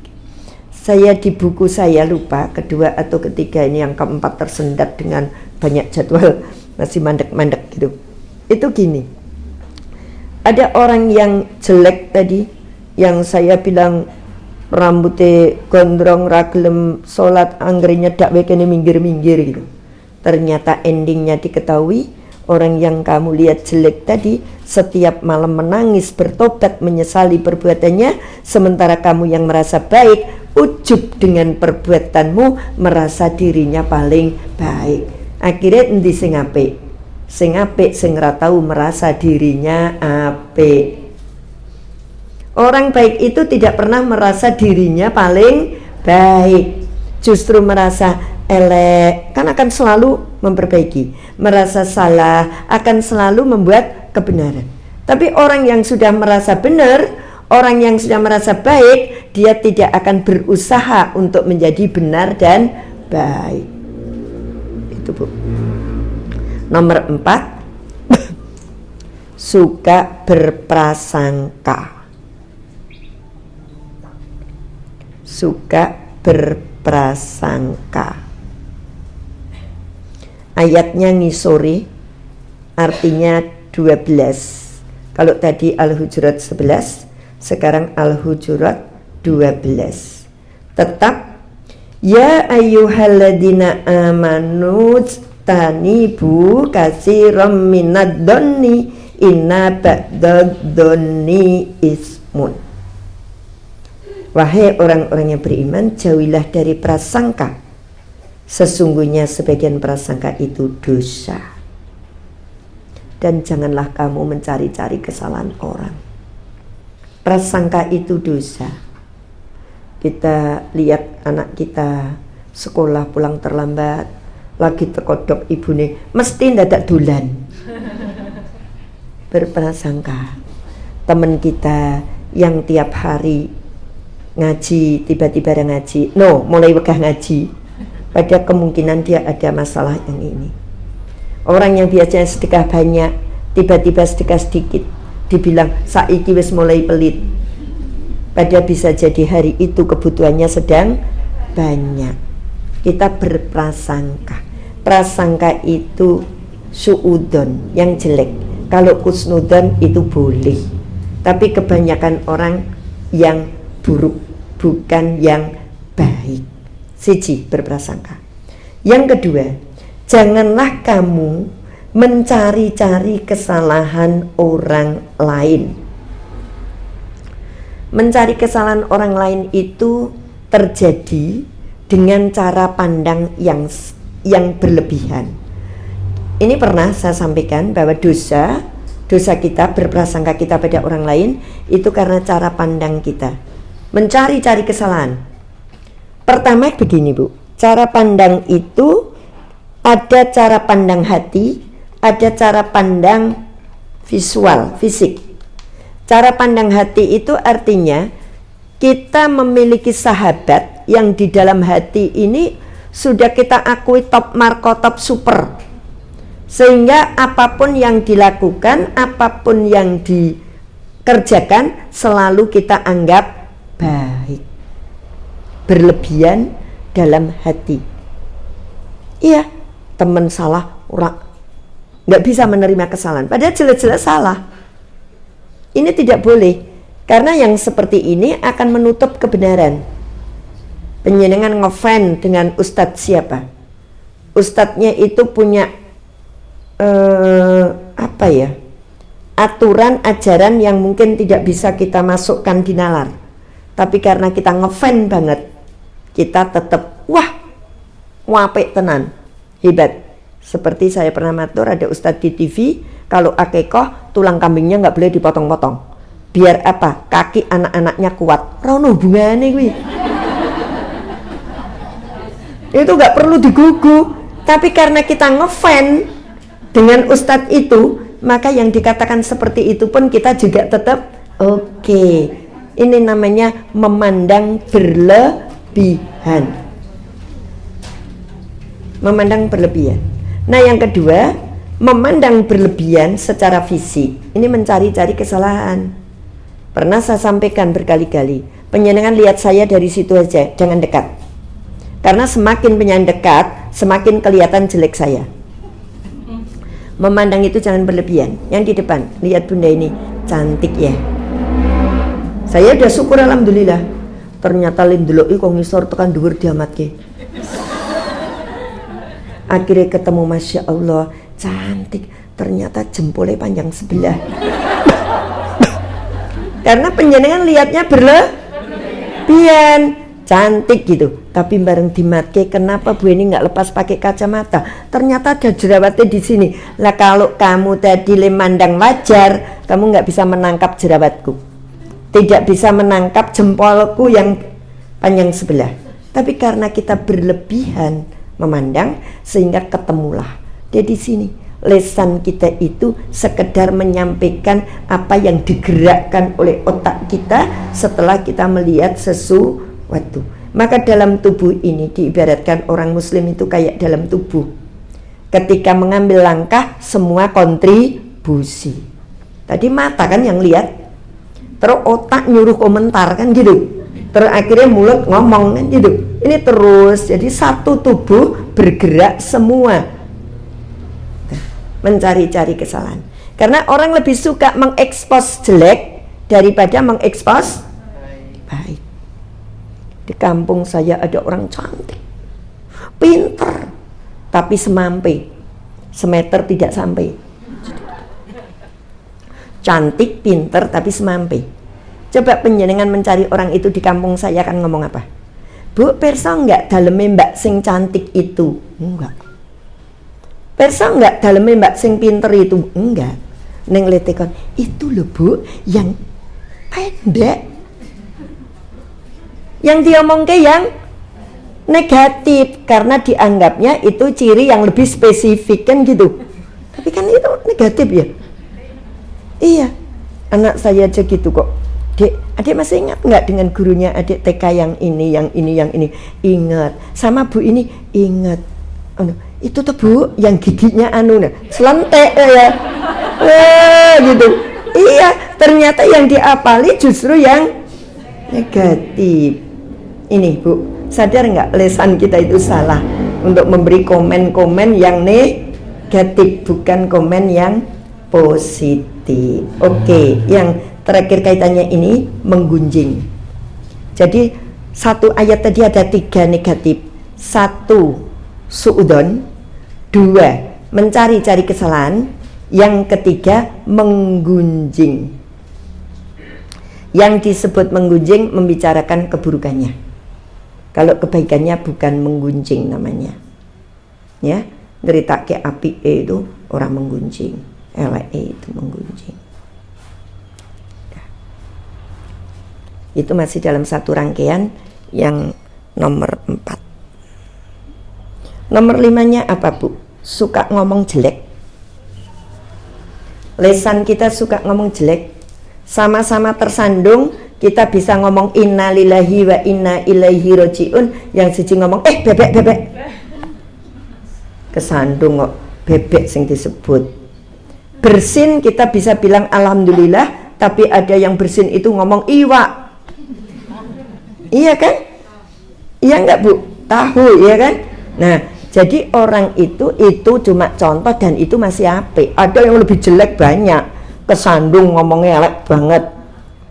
[SPEAKER 1] Saya di buku saya lupa kedua atau ketiga ini, yang keempat tersendat dengan banyak jadwal, masih mandek-mandek gitu. Itu gini, ada orang yang jelek tadi, yang saya bilang rambutnya gondrong, raglem sholat, anggerinya dak wekene minggir-minggir gitu. Ternyata endingnya diketahui, orang yang kamu lihat jelek tadi setiap malam menangis bertobat menyesali perbuatannya, sementara kamu yang merasa baik ujub dengan perbuatanmu, merasa dirinya paling baik. Akhirnya endi sing apik? Sing apik sing ora tau merasa dirinya apik. Orang baik itu tidak pernah merasa dirinya paling baik, justru merasa elek kan akan selalu memperbaiki, merasa salah akan selalu membuat kebenaran. Tapi orang yang sudah merasa benar, orang yang sudah merasa baik, dia tidak akan berusaha untuk menjadi benar dan baik. Itu Bu. Nomor 4, suka berprasangka. Suka berprasangka. Ayatnya ngisori, artinya 12. Kalau tadi Al-Hujurat 11, sekarang Al-Hujurat 12. Tetap, ya ayyuhalladzina amanu tanibu katsiran minad dhanni inna ba'dad dhanni ismun. Wahai orang-orang yang beriman, jauhilah dari prasangka. Sesungguhnya sebagian prasangka itu dosa. Dan janganlah kamu mencari-cari kesalahan orang. Prasangka itu dosa. Kita lihat anak kita sekolah pulang terlambat, lagi terkodok ibune, mesti ndadak dolan. Berprasangka. Teman kita yang tiap hari ngaji, tiba-tiba ada ngaji, mulai wegah ngaji, pada kemungkinan dia ada masalah yang ini. Orang yang biasanya sedekah banyak, tiba-tiba sedekah sedikit, dibilang saiki wis mulai pelit, pada bisa jadi hari itu kebutuhannya sedang banyak. Kita berprasangka. Prasangka itu suudon, yang jelek. Kalau kusnudon itu boleh, tapi kebanyakan orang yang buruk, bukan yang baik. Siji, berprasangka. Yang kedua, janganlah kamu mencari-cari kesalahan orang lain. Mencari kesalahan orang lain itu terjadi dengan cara pandang yang berlebihan. Ini pernah saya sampaikan bahwa dosa kita, berprasangka kita pada orang lain itu karena cara pandang kita, mencari-cari kesalahan. Pertama begini Bu, cara pandang itu ada cara pandang hati, ada cara pandang visual, fisik. Cara pandang hati itu artinya kita memiliki sahabat yang di dalam hati ini sudah kita akui top marko, top super. Sehingga apapun yang dilakukan, apapun yang dikerjakan selalu kita anggap baik. Berlebihan dalam hati. Iya, teman salah, orang nggak bisa menerima kesalahan, padahal jelas-jelas salah. Ini tidak boleh, karena yang seperti ini akan menutup kebenaran. Penjenengan ngefan dengan ustadz siapa? Ustadznya itu punya aturan ajaran yang mungkin tidak bisa kita masukkan di nalar, tapi karena kita ngefan banget, kita tetap, wah Wapik tenan, hebat. Seperti saya pernah matur ada ustadz di TV, kalau akikoh tulang kambingnya nggak boleh dipotong-potong. Biar apa? Kaki anak-anaknya kuat. Rono hubungannya kuwi. Itu nggak perlu digugu. Tapi karena kita ngefan dengan ustadz itu, maka yang dikatakan seperti itu pun kita juga tetap oke. Ini namanya memandang berlebihan. Memandang berlebihan. Nah yang kedua, memandang berlebihan secara fisik. Ini mencari-cari kesalahan. Pernah saya sampaikan berkali-kali, penjenengan lihat saya dari situ aja, jangan dekat. Karena semakin penjenengan dekat, semakin kelihatan jelek saya. Memandang itu jangan berlebihan. Yang di depan, lihat bunda ini, cantik ya. Saya udah syukur alhamdulillah. Ternyata lindeloi kok ngisor tekan dhuwur diamatke. Akhirnya ketemu, Masya Allah, cantik. Ternyata jempolnya panjang sebelah. Karena penjenengan lihatnya berlebihan, cantik gitu. Tapi bareng dimatke, kenapa Bu ini nggak lepas pakai kacamata? Ternyata ada jerawatnya di sini. Lah kalau kamu tadi lemandang wajar, kamu nggak bisa menangkap jerawatku, tidak bisa menangkap jempolku yang panjang sebelah. Tapi karena kita berlebihan memandang, sehingga ketemulah dia di sini. Lesan kita itu sekedar menyampaikan apa yang digerakkan oleh otak kita setelah kita melihat sesuatu. Maka dalam tubuh ini diibaratkan orang muslim itu kayak dalam tubuh. Ketika mengambil langkah, semua kontribusi. Tadi mata kan yang lihat, terus otak nyuruh komentar kan gitu, terus akhirnya mulut ngomong kan gitu. Ini terus, jadi satu tubuh bergerak semua mencari-cari kesalahan. Karena orang lebih suka mengekspos jelek daripada mengekspos baik. Di kampung saya ada orang cantik, pinter, tapi semampai, semeter tidak sampai. Cantik, pinter, tapi semampai. Coba penjenengan mencari orang itu di kampung saya akan ngomong apa? Bu, perso enggak daleme mbak sing cantik itu? Enggak. Perso enggak daleme mbak sing pinter itu? Enggak. Neng letekon, itu loh Bu, yang pendek. Yang diomong ke yang negatif, karena dianggapnya itu ciri yang lebih spesifik kan gitu. Tapi kan itu negatif ya. Iya, anak saya aja gitu kok. Dek, adik masih ingat nggak dengan gurunya adik TK yang ini, yang ini, yang ini? Ingat. Sama Bu ini ingat. Itu tuh Bu, yang giginya selentek ya. Gitu. Iya, ternyata yang diapali justru yang negatif. Ini Bu, sadar nggak lesan kita itu salah untuk memberi komen-komen yang negatif, bukan komen yang positif. Oke, yang terakhir kaitannya ini menggunjing. Jadi satu ayat tadi ada 3 negatif. 1 suudon, 2 mencari-cari kesalahan, yang ketiga menggunjing. Yang disebut menggunjing membicarakan keburukannya. Kalau kebaikannya bukan menggunjing namanya. Ya, ngeritake api itu orang menggunjing, elek itu menggunjing. Itu masih dalam satu rangkaian yang nomor 4. Nomor 5-nya apa Bu? Suka ngomong jelek. Lesan kita suka ngomong jelek. Sama-sama tersandung, kita bisa ngomong innalillahi wa inna ilaihi rajiun. Yang siji ngomong bebek. Kesandung kok bebek sing disebut. Bersin kita bisa bilang alhamdulillah, tapi ada yang bersin itu ngomong iwak. Iya kan? Iya enggak Bu? Tahu ya kan? Nah, jadi orang itu cuma contoh dan itu masih apik. Ada yang lebih jelek banyak. Kesandung ngomongnya elek banget,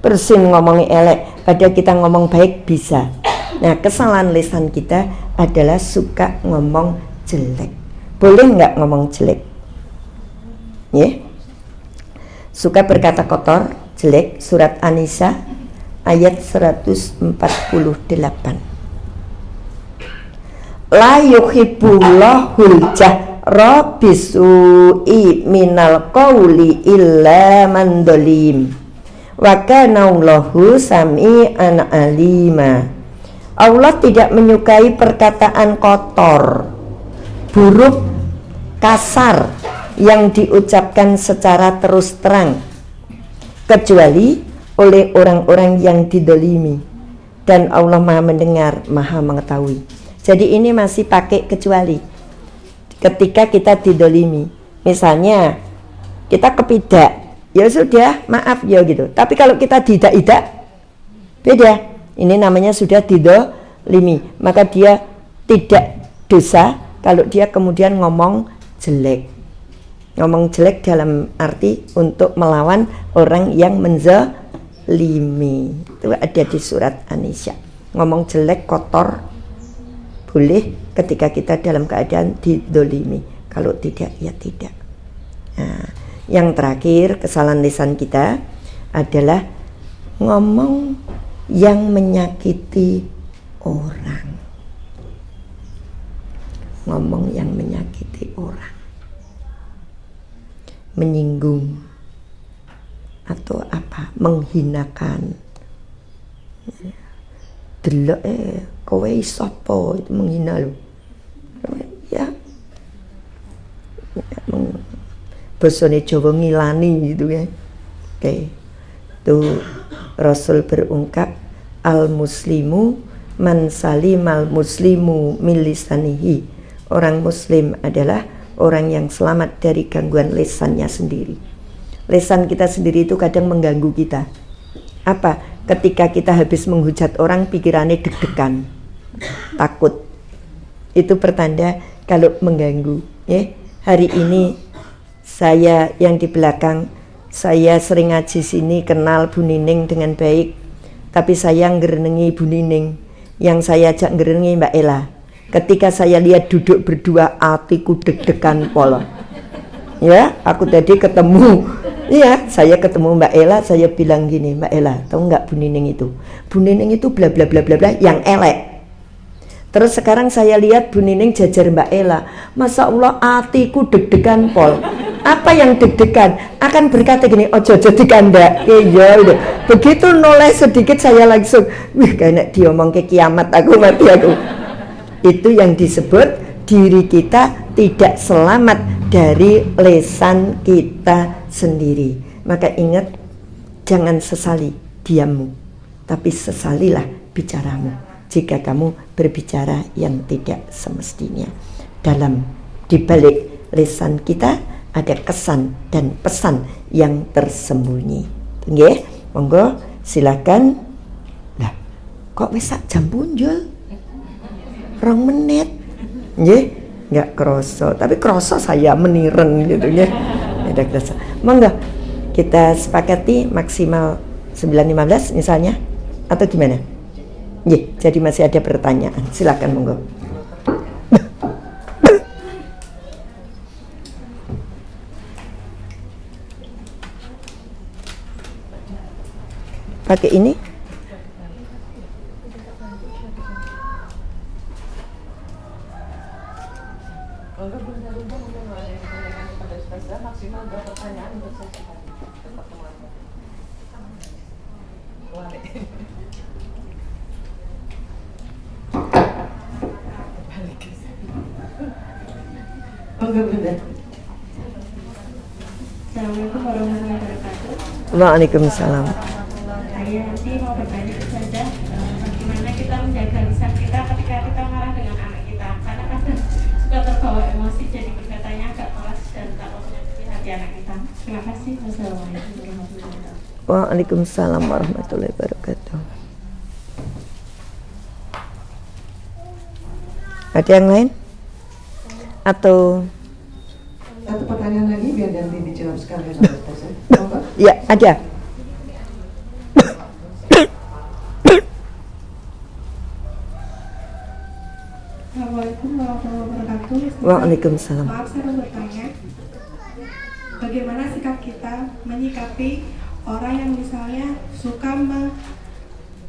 [SPEAKER 1] bersin ngomongnya elek, padahal kita ngomong baik bisa. Nah, kesalahan lisan kita adalah suka ngomong jelek. Boleh nggak ngomong jelek? Ya? Suka berkata kotor, jelek. Surat An-Nisa ayat 148. la yuhibbullahul jahra bisu'i minal qawli illa man dolim wa kana Allahu sami'an alima. Allah tidak menyukai perkataan kotor, buruk, kasar yang diucapkan secara terus terang, kecuali oleh orang-orang yang didolimi, dan Allah maha mendengar, maha mengetahui. Jadi ini masih pakai kecuali ketika kita didolimi. Misalnya kita kepidak, ya sudah maaf ya gitu. Tapi kalau kita tidak beda. Ini namanya sudah didolimi, maka dia tidak dosa kalau dia kemudian ngomong jelek. Ngomong jelek dalam arti untuk melawan orang yang menzalimi. Itu ada di surat An-Nisa. Ngomong jelek, kotor boleh ketika kita dalam keadaan didolimi. Kalau tidak, ya tidak. Nah, yang terakhir, kesalahan lisan kita adalah ngomong yang menyakiti orang. Ngomong yang menyakiti orang, menyinggung atau apa, menghinakan. Delok kowe sapa, itu menghina lo. Ya. Basane Jawa ngilani gitu ya. Oke. Tuh Rasul berungkap, al muslimu man salimal muslimu min lisanihi. Orang muslim adalah orang yang selamat dari gangguan lisannya sendiri. Lisan kita sendiri itu kadang mengganggu kita. Apa? Ketika kita habis menghujat orang, pikirannya deg-degan, takut. Itu pertanda kalau mengganggu. Ya, hari ini saya yang di belakang, saya sering ngaji sini, kenal Bu Nining dengan baik. Tapi saya ngerenengi Bu Nining. Yang saya ajak ngerenengi Mbak Ella. Ketika saya lihat duduk berdua, hatiku deg-degan pol. Ya, aku tadi ketemu. Iya, saya ketemu Mbak Ella, saya bilang gini, Mbak Ella, tahu nggak Bu Nining itu? Bu Nining itu bla bla bla bla bla yang elek. Terus sekarang saya lihat Bu Nining jajar Mbak Ella, Masya Allah hatiku deg-degan pol. Apa yang deg-degan? Akan berkata gini, ojo dikandak. Ya udah. Begitu noleh sedikit saya langsung, wih kayaknya diomong ke kiamat aku mati aku. Itu yang disebut diri kita tidak selamat dari lisan kita sendiri. Maka ingat, jangan sesali diammu, tapi sesalilah bicaramu jika kamu berbicara yang tidak semestinya. Dalam dibalik lisan kita ada kesan dan pesan yang tersembunyi. Nggih, monggo silakan. Lah, kok wis sak jam punjul? 2 menit. Nggih, enggak kroso, tapi kroso saya meniren gitu ya. Ada kroso. Monggo kita sepakati maksimal 9.15 misalnya atau gimana? Nggih, jadi masih ada pertanyaan. Silakan monggo. Pakai ini.
[SPEAKER 2] Assalamualaikum warahmatullahi wabarakatuh.
[SPEAKER 1] Waalaikumsalam.
[SPEAKER 2] Saya nanti mau bertanya saja, bagaimana kita menjaga lisan kita ketika kita marah dengan anak kita, karena kadang suka terbawa emosi jadi berkatanya agak keras dan takut menyakiti hati anak kita. Terima kasih. Wassalamualaikum warahmatullahi wabarakatuh.
[SPEAKER 1] Waalaikumsalam warahmatullahi wabarakatuh. Ada yang lain? Atau
[SPEAKER 3] satu pertanyaan lagi biar nanti dijawab sekalian oleh Ustaz.
[SPEAKER 1] ya, ada.
[SPEAKER 2] Assalamualaikum warahmatullahi wabarakatuh.
[SPEAKER 1] Waalaikumsalam.
[SPEAKER 2] Maaf, saya mau bertanya, bagaimana sikap kita menyikapi orang yang misalnya suka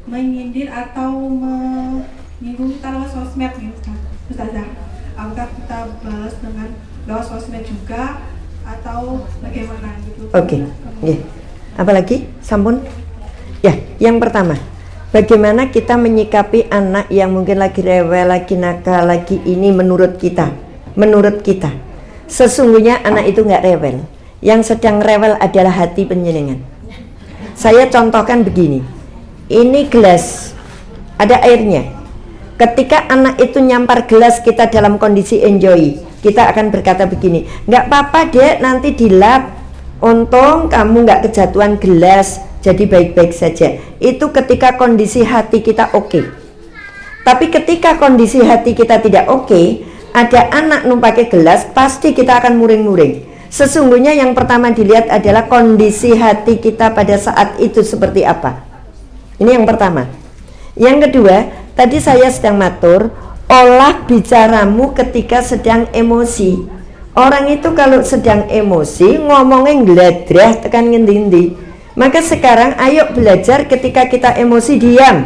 [SPEAKER 2] menyindir atau menyinggung kita lewat sosmed gitu, Ustaz?
[SPEAKER 4] Ustazah, apakah kita balas dengan lewat sosmed juga atau bagaimana gitu?
[SPEAKER 1] Oke. Nggih. Apalagi? Sampun? Ya, yang pertama, bagaimana kita menyikapi anak yang mungkin lagi rewel, lagi nakal, lagi ini menurut kita? Menurut kita, sesungguhnya anak itu nggak rewel. Yang sedang rewel adalah hati penjenengan. Saya contohkan begini. Ini gelas, ada airnya. Ketika anak itu nyampar gelas kita dalam kondisi enjoy, kita akan berkata begini, nggak apa-apa dek, nanti dilap, untung kamu nggak kejatuhan gelas, jadi baik-baik saja. Itu ketika kondisi hati kita oke. Tapi ketika kondisi hati kita tidak oke, ada anak numpake gelas, pasti kita akan muring-muring. Sesungguhnya yang pertama dilihat adalah kondisi hati kita pada saat itu seperti apa. Ini yang pertama. Yang kedua, tadi saya sedang matur, olah bicaramu ketika sedang emosi. Orang itu kalau sedang emosi ngomongnya ngeladrah tekan ngendi-endi. Maka sekarang ayo belajar ketika kita emosi diam.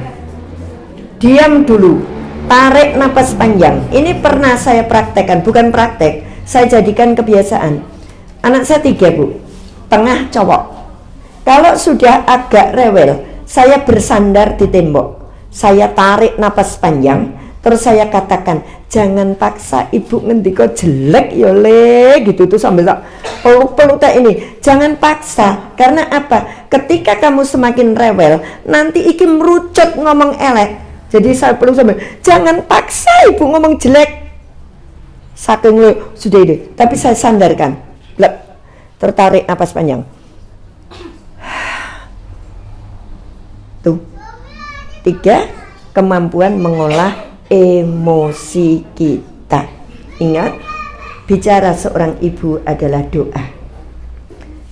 [SPEAKER 1] Diam dulu. Tarik napas panjang. Ini pernah saya praktekkan, bukan praktek, saya jadikan kebiasaan. Anak saya 3 bu, tengah cowok. Kalau sudah agak rewel, saya bersandar di tembok. Saya tarik napas panjang, terus saya katakan, jangan paksa ibu ngendiko jelek ya le, gitu tuh sambil tak peluk-peluk tak ini. Jangan paksa, karena apa? Ketika kamu semakin rewel, nanti iki merucut ngomong elek. Jadi saya peluk sambil, jangan paksa ibu ngomong jelek. Saking lo sudah ini, tapi saya sandarkan, tertarik napas panjang. Tuh. 3, kemampuan mengolah emosi kita. Ingat, bicara seorang ibu adalah doa.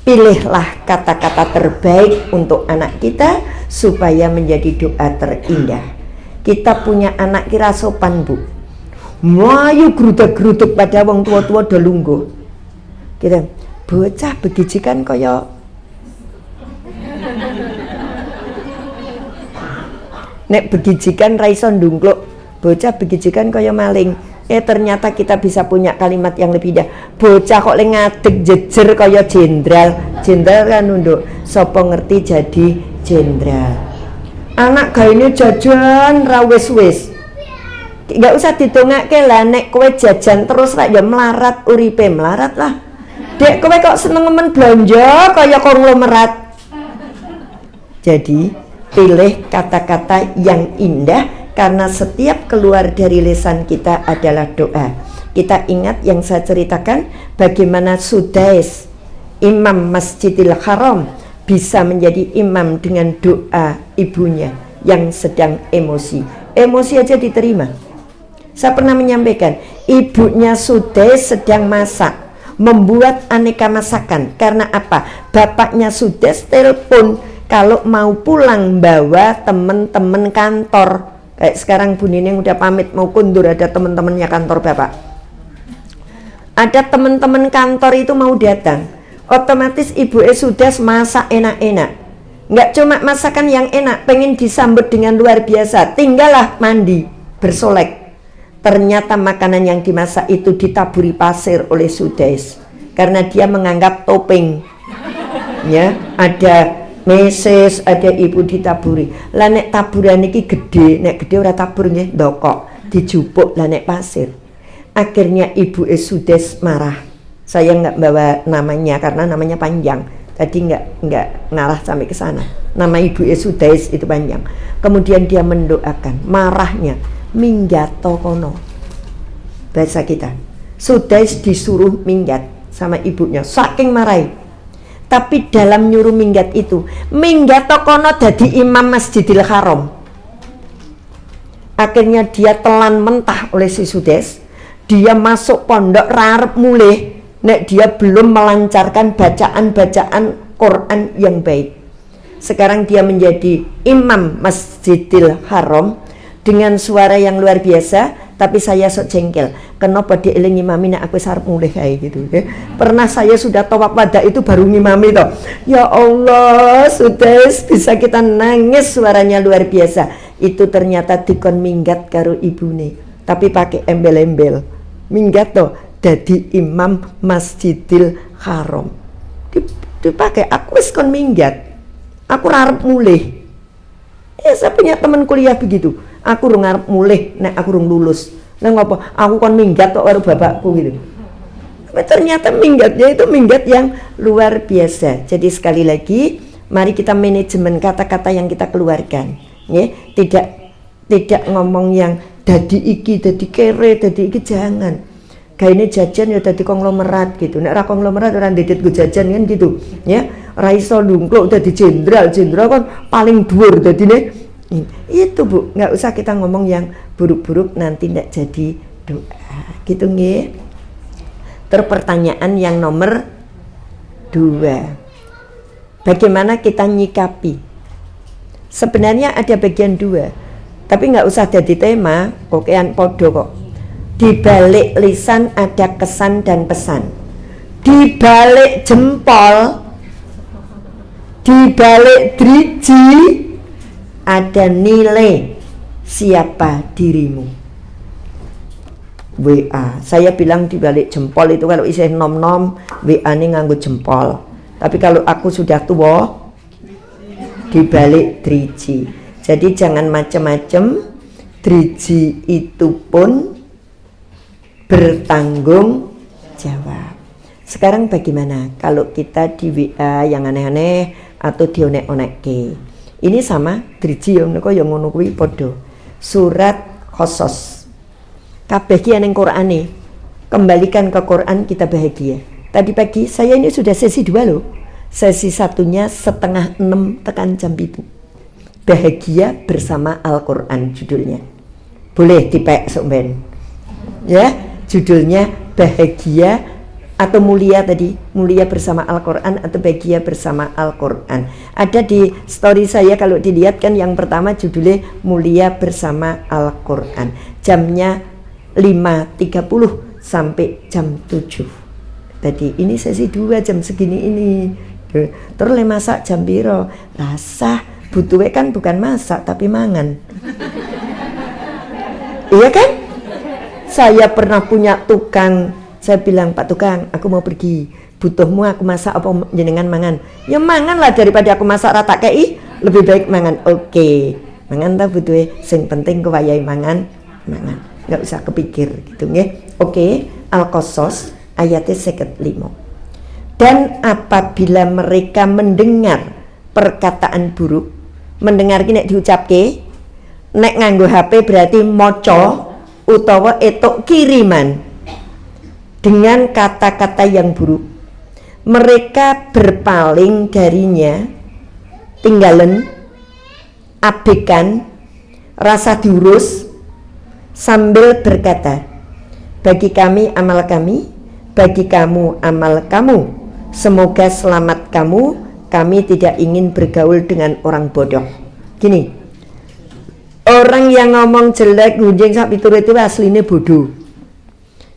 [SPEAKER 1] Pilihlah kata-kata terbaik untuk anak kita supaya menjadi doa terindah. Kita punya anak kira sopan bu, melayu geruduk-geruduk pada wong tua-tua dolunggo. Kita bocah begijikan kaya nek begijikan raiso ndungkluk, bocah begijikan kaya maling. Ternyata kita bisa punya kalimat yang lebih indah. Bocah kok le ngadeg jejer kaya jenderal. Jenderal kan nunduk, sapa ngerti jadi jenderal. Anak gaene jajan ra wis-wis. Enggak usah didongake lah, nek kowe jajan terus ra ya melarat uripe, melarat lah. Dek kowe kok seneng men blanja kaya konglomerat. Jadi pilih kata-kata yang indah, karena setiap keluar dari lisan kita adalah doa. Kita ingat yang saya ceritakan, bagaimana Sudais, imam Masjidil Haram, bisa menjadi imam dengan doa ibunya yang sedang emosi. Emosi aja diterima. Saya pernah menyampaikan, ibunya Sudais sedang masak, membuat aneka masakan. Karena apa? Bapaknya Sudais telepon kalau mau pulang bawa teman-teman kantor. Kayak sekarang Bu Nining udah pamit mau kundur, ada teman-temannya kantor bapak. Ada teman-teman kantor itu mau datang, otomatis ibu sudah masak enak-enak. Nggak cuma masakan yang enak, pengen disambut dengan luar biasa, tinggallah mandi, bersolek. Ternyata makanan yang dimasak itu ditaburi pasir oleh Sudais, karena dia menganggap topeng. Ya, ada meses, ada ibu ditaburi. Lah nek taburan iki gede, nek gede ora tabur nggih, ndokok, dijupuk lah nek pasir. Akhirnya ibu Sudais marah. Saya nggak bawa namanya karena namanya panjang. Tadi nggak ngarah sampai ke sana. Nama ibu Sudais itu panjang. Kemudian dia mendoakan, marahnya minggato kono. Bahasa kita. Sudais disuruh minggat sama ibunya, saking marahi. Tapi dalam nyuruh minggat itu, minggat tokono dadi imam Masjidil Haram. Akhirnya dia telan mentah oleh si Sudais. Dia masuk pondok rarep mulih, nek dia belum melancarkan bacaan-bacaan Quran yang baik. Sekarang dia menjadi imam Masjidil Haram dengan suara yang luar biasa. Tapi saya sok jengkel, kenapa dia eling ngimami nek aku sarep mulih kayak gitu. Pernah saya sudah tawaf wada itu baru ngimami toh. Ya Allah, sudah bisa kita nangis, suaranya luar biasa. Itu ternyata dikon minggat karo ibune. tapi pakai embel-embel. Minggat toh dadi imam Masjidil Haram. Dipakai aku wis kon minggat. Aku arep mulih. Ya saya punya teman kuliah begitu. Aku rung arep mulih nek aku rung lulus. Lah ngopo? Aku kon minggat kok karo bapakku gitu. Tapi ternyata minggatnya itu minggat yang luar biasa. Jadi sekali lagi, mari kita manajemen kata-kata yang kita keluarkan. Ya, tidak ngomong yang dadi iki, dadi kere, dadi iki, jangan. Gaine jajan ya dadi konglomerat gitu. Nek ora konglomerat ora ndedit go jajan kan gitu. Ya, ora iso ndungkluk dadi jenderal kan paling dhuwur dadine. Itu Bu, nggak usah kita ngomong yang buruk-buruk nanti ndak jadi doa. Gitu nggih. Terus pertanyaan yang nomor 2. Bagaimana kita nyikapi? Sebenarnya ada bagian 2, tapi nggak usah jadi tema, kokean podo kok. Di balik lisan ada kesan dan pesan. Di balik jempol, di balik driji ada nilai siapa dirimu. WA, saya bilang di balik jempol itu kalau isih nom-nom, WA ini nganggo jempol. Tapi kalau aku sudah tua, di balik driji. Jadi jangan macam-macam. Driji itu pun bertanggung jawab. Sekarang bagaimana kalau kita di WA yang aneh-aneh atau dionek-onekke? Ini sama driji yang ngono kuwi padha. Surat Qasas. Kabeh ki ning Qur'ane. Kembalikan ke Quran, kita bahagia. Tadi pagi saya ini sudah sesi 2 loh. Sesi satunya 5:30 tekan jam 7. Bahagia bersama Al-Quran judulnya. Boleh dipek sampean. Ya, judulnya bahagia atau mulia tadi, mulia bersama Al-Quran atau bahagia bersama Al-Quran. Ada di story saya kalau dilihat kan yang pertama judulnya mulia bersama Al-Quran. Jamnya 5:30 sampai jam 7. Tadi ini sesi 2 jam segini ini. Terus le masak jam piro? Rasah butuhe kan bukan masak tapi mangan. Iya kan? Saya pernah punya tukang, saya bilang, Pak tukang, aku mau pergi. Butuhmu aku masak apa jenengan mangan? Ya mangan lah daripada aku masak rata kei, lebih baik mangan. Oke. Mangan ta butuhe, sing penting kewayahe mangan. Enggak usah kepikir gitu nggih. Oke, Al-Qasas ayatnya 55. Dan apabila mereka mendengar perkataan buruk, mendengar ki nek diucapke, nek nganggo HP berarti maca utawa etuk kiriman dengan kata-kata yang buruk, mereka berpaling darinya, tinggalan, abekan, rasa diurus, sambil berkata, bagi kami amal kami, bagi kamu amal kamu, semoga selamat kamu, kami tidak ingin bergaul dengan orang bodoh. Gini, orang yang ngomong jelek, gunjing sak piturut itu aslinya bodoh,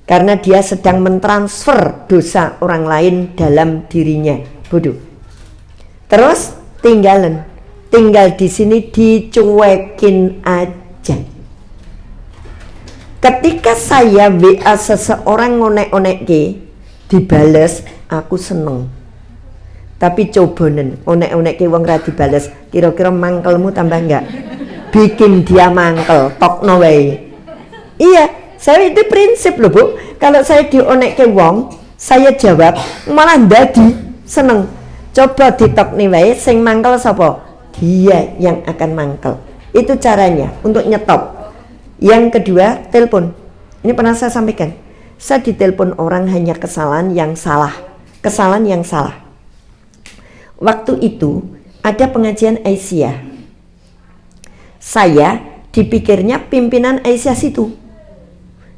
[SPEAKER 1] karena dia sedang mentransfer dosa orang lain dalam dirinya, bodoh. Terus tinggal di sini dicuekin aja. Ketika saya WA seseorang ngonek-onekke, dibales, aku seneng. Tapi cobanen onek-onekke wong ra dibales, kira-kira mangkelmu tambah enggak? Bikin dia mangkel, tokno wae. Iya, saya itu prinsip loh Bu. Kalau saya dionekke wong, saya jawab malah ndadi seneng. Coba ditokne wae sing mangkel sapa? Dia yang akan mangkel. Itu caranya untuk nyetop. Yang kedua, telepon. Ini pernah saya sampaikan. Saya ditelepon orang hanya kesalahan yang salah. Kesalahan yang salah. Waktu itu ada pengajian Aisyah. Saya dipikirnya pimpinan Aisyah situ.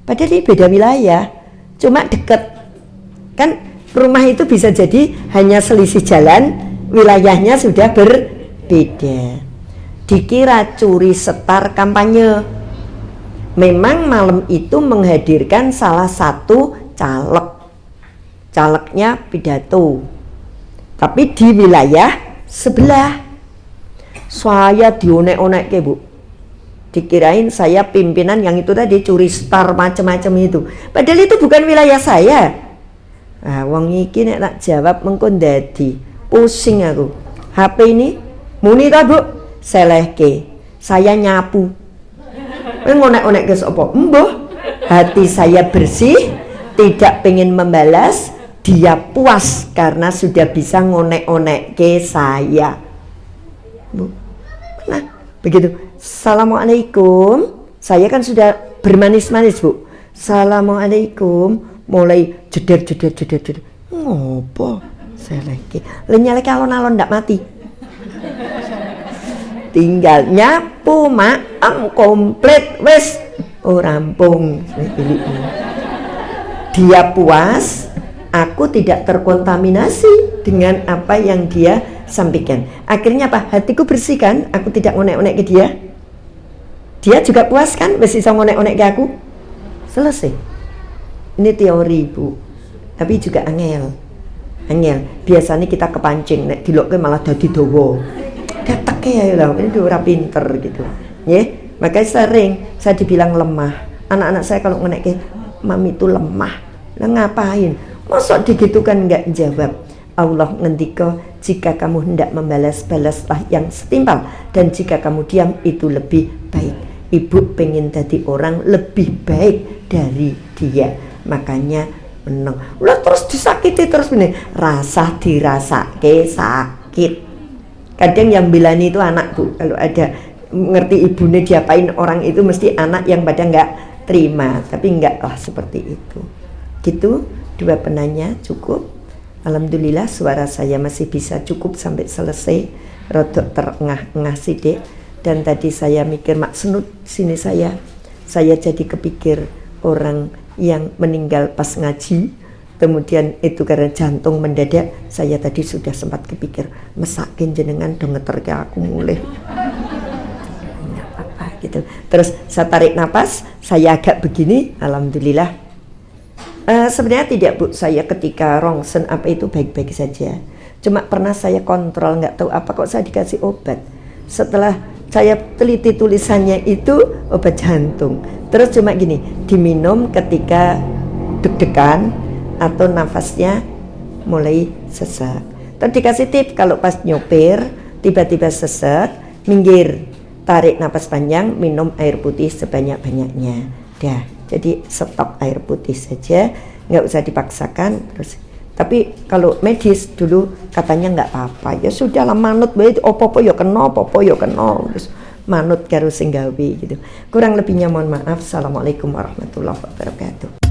[SPEAKER 1] Padahal ini beda wilayah, cuma deket. Kan rumah itu bisa jadi hanya selisih jalan, wilayahnya sudah berbeda. Dikira curi setar kampanye. Memang malam itu menghadirkan salah satu caleg. Calegnya pidato. Tapi di wilayah sebelah. Saya dionek-onekke Bu. Dikirain saya pimpinan yang itu tadi curi star macam-macam itu. Padahal itu bukan wilayah saya. Nah, wong iki nek tak jawab mengko dadi pusing aku. HP ini muni ta, Bu? Selehke. Saya nyapu. Ngonek-onek ke sapa? Mbuh. Hati saya bersih, tidak pengen membalas, dia puas karena sudah bisa ngonek-onek ke saya. Bu. Nah, begitu. Assalamualaikum. Saya kan sudah bermanis-manis, Bu. Assalamualaikum. Mulai jeder. Ngopo? Seleki. Lenyalek alon-alon ndak mati. Tinggal nyapu, maam komplit wes. Oh rampung. Dia puas, aku tidak terkontaminasi dengan apa yang dia sampaikan. Akhirnya apa? Hatiku bersih kan? Aku tidak ngonek-ngonek ke dia. Dia juga puas kan? Masih bisa ngonek-ngonek ke aku. Selesai. Ini teori, Bu. Tapi juga angel. Biasanya kita kepancing, nek dilokke malah dadi dawa. Dateke ya lho, ini ora pinter gitu. Nggih, makanya sering saya dibilang lemah. Anak-anak saya kalau ngonekke, "Mami itu lemah." Lah ngapain? Mosok digitukan enggak jawab. Allah ngendika, jika kamu hendak membalas, balaslah yang setimpal, dan jika kamu diam itu lebih baik. Ibu pengen jadi orang lebih baik dari dia, makanya menang. Udah terus disakiti terus ini, rasa dirasake sakit. Kadang yang bilani itu anak, Bu. Kalau ada ngerti ibunya diapain orang itu mesti anak yang pada nggak terima, tapi enggak lah seperti itu. Gitu, dua penanya cukup. Alhamdulillah suara saya masih bisa cukup sampai selesai. Rodok terengah-engah sidik. Dan tadi saya mikir maksud sini saya jadi kepikir orang yang meninggal pas ngaji, kemudian itu karena jantung mendadak. Saya tadi sudah sempat kepikir mesakin jenengan dong ngeterke aku mulai. Nggak apa-apa gitu. Terus saya tarik napas, saya agak begini, alhamdulillah. Sebenarnya tidak, Bu, saya ketika rongsen apa itu baik-baik saja. Cuma pernah saya kontrol, nggak tahu apa kok saya dikasih obat. Setelah saya teliti tulisannya itu obat jantung. Terus cuma gini, diminum ketika deg-degan atau nafasnya mulai sesak. Terus dikasih tips kalau pas nyopir tiba-tiba sesak, minggir, tarik napas panjang, minum air putih sebanyak-banyaknya. Dah, jadi stok air putih saja, nggak usah dipaksakan. Terus tapi kalau medis dulu katanya nggak apa-apa, ya sudahlah manut bae opo-opo ya kena, opo-opo ya kena, terus manut karo sing gawe gitu. Kurang lebihnya mohon maaf. Assalamualaikum warahmatullahi wabarakatuh.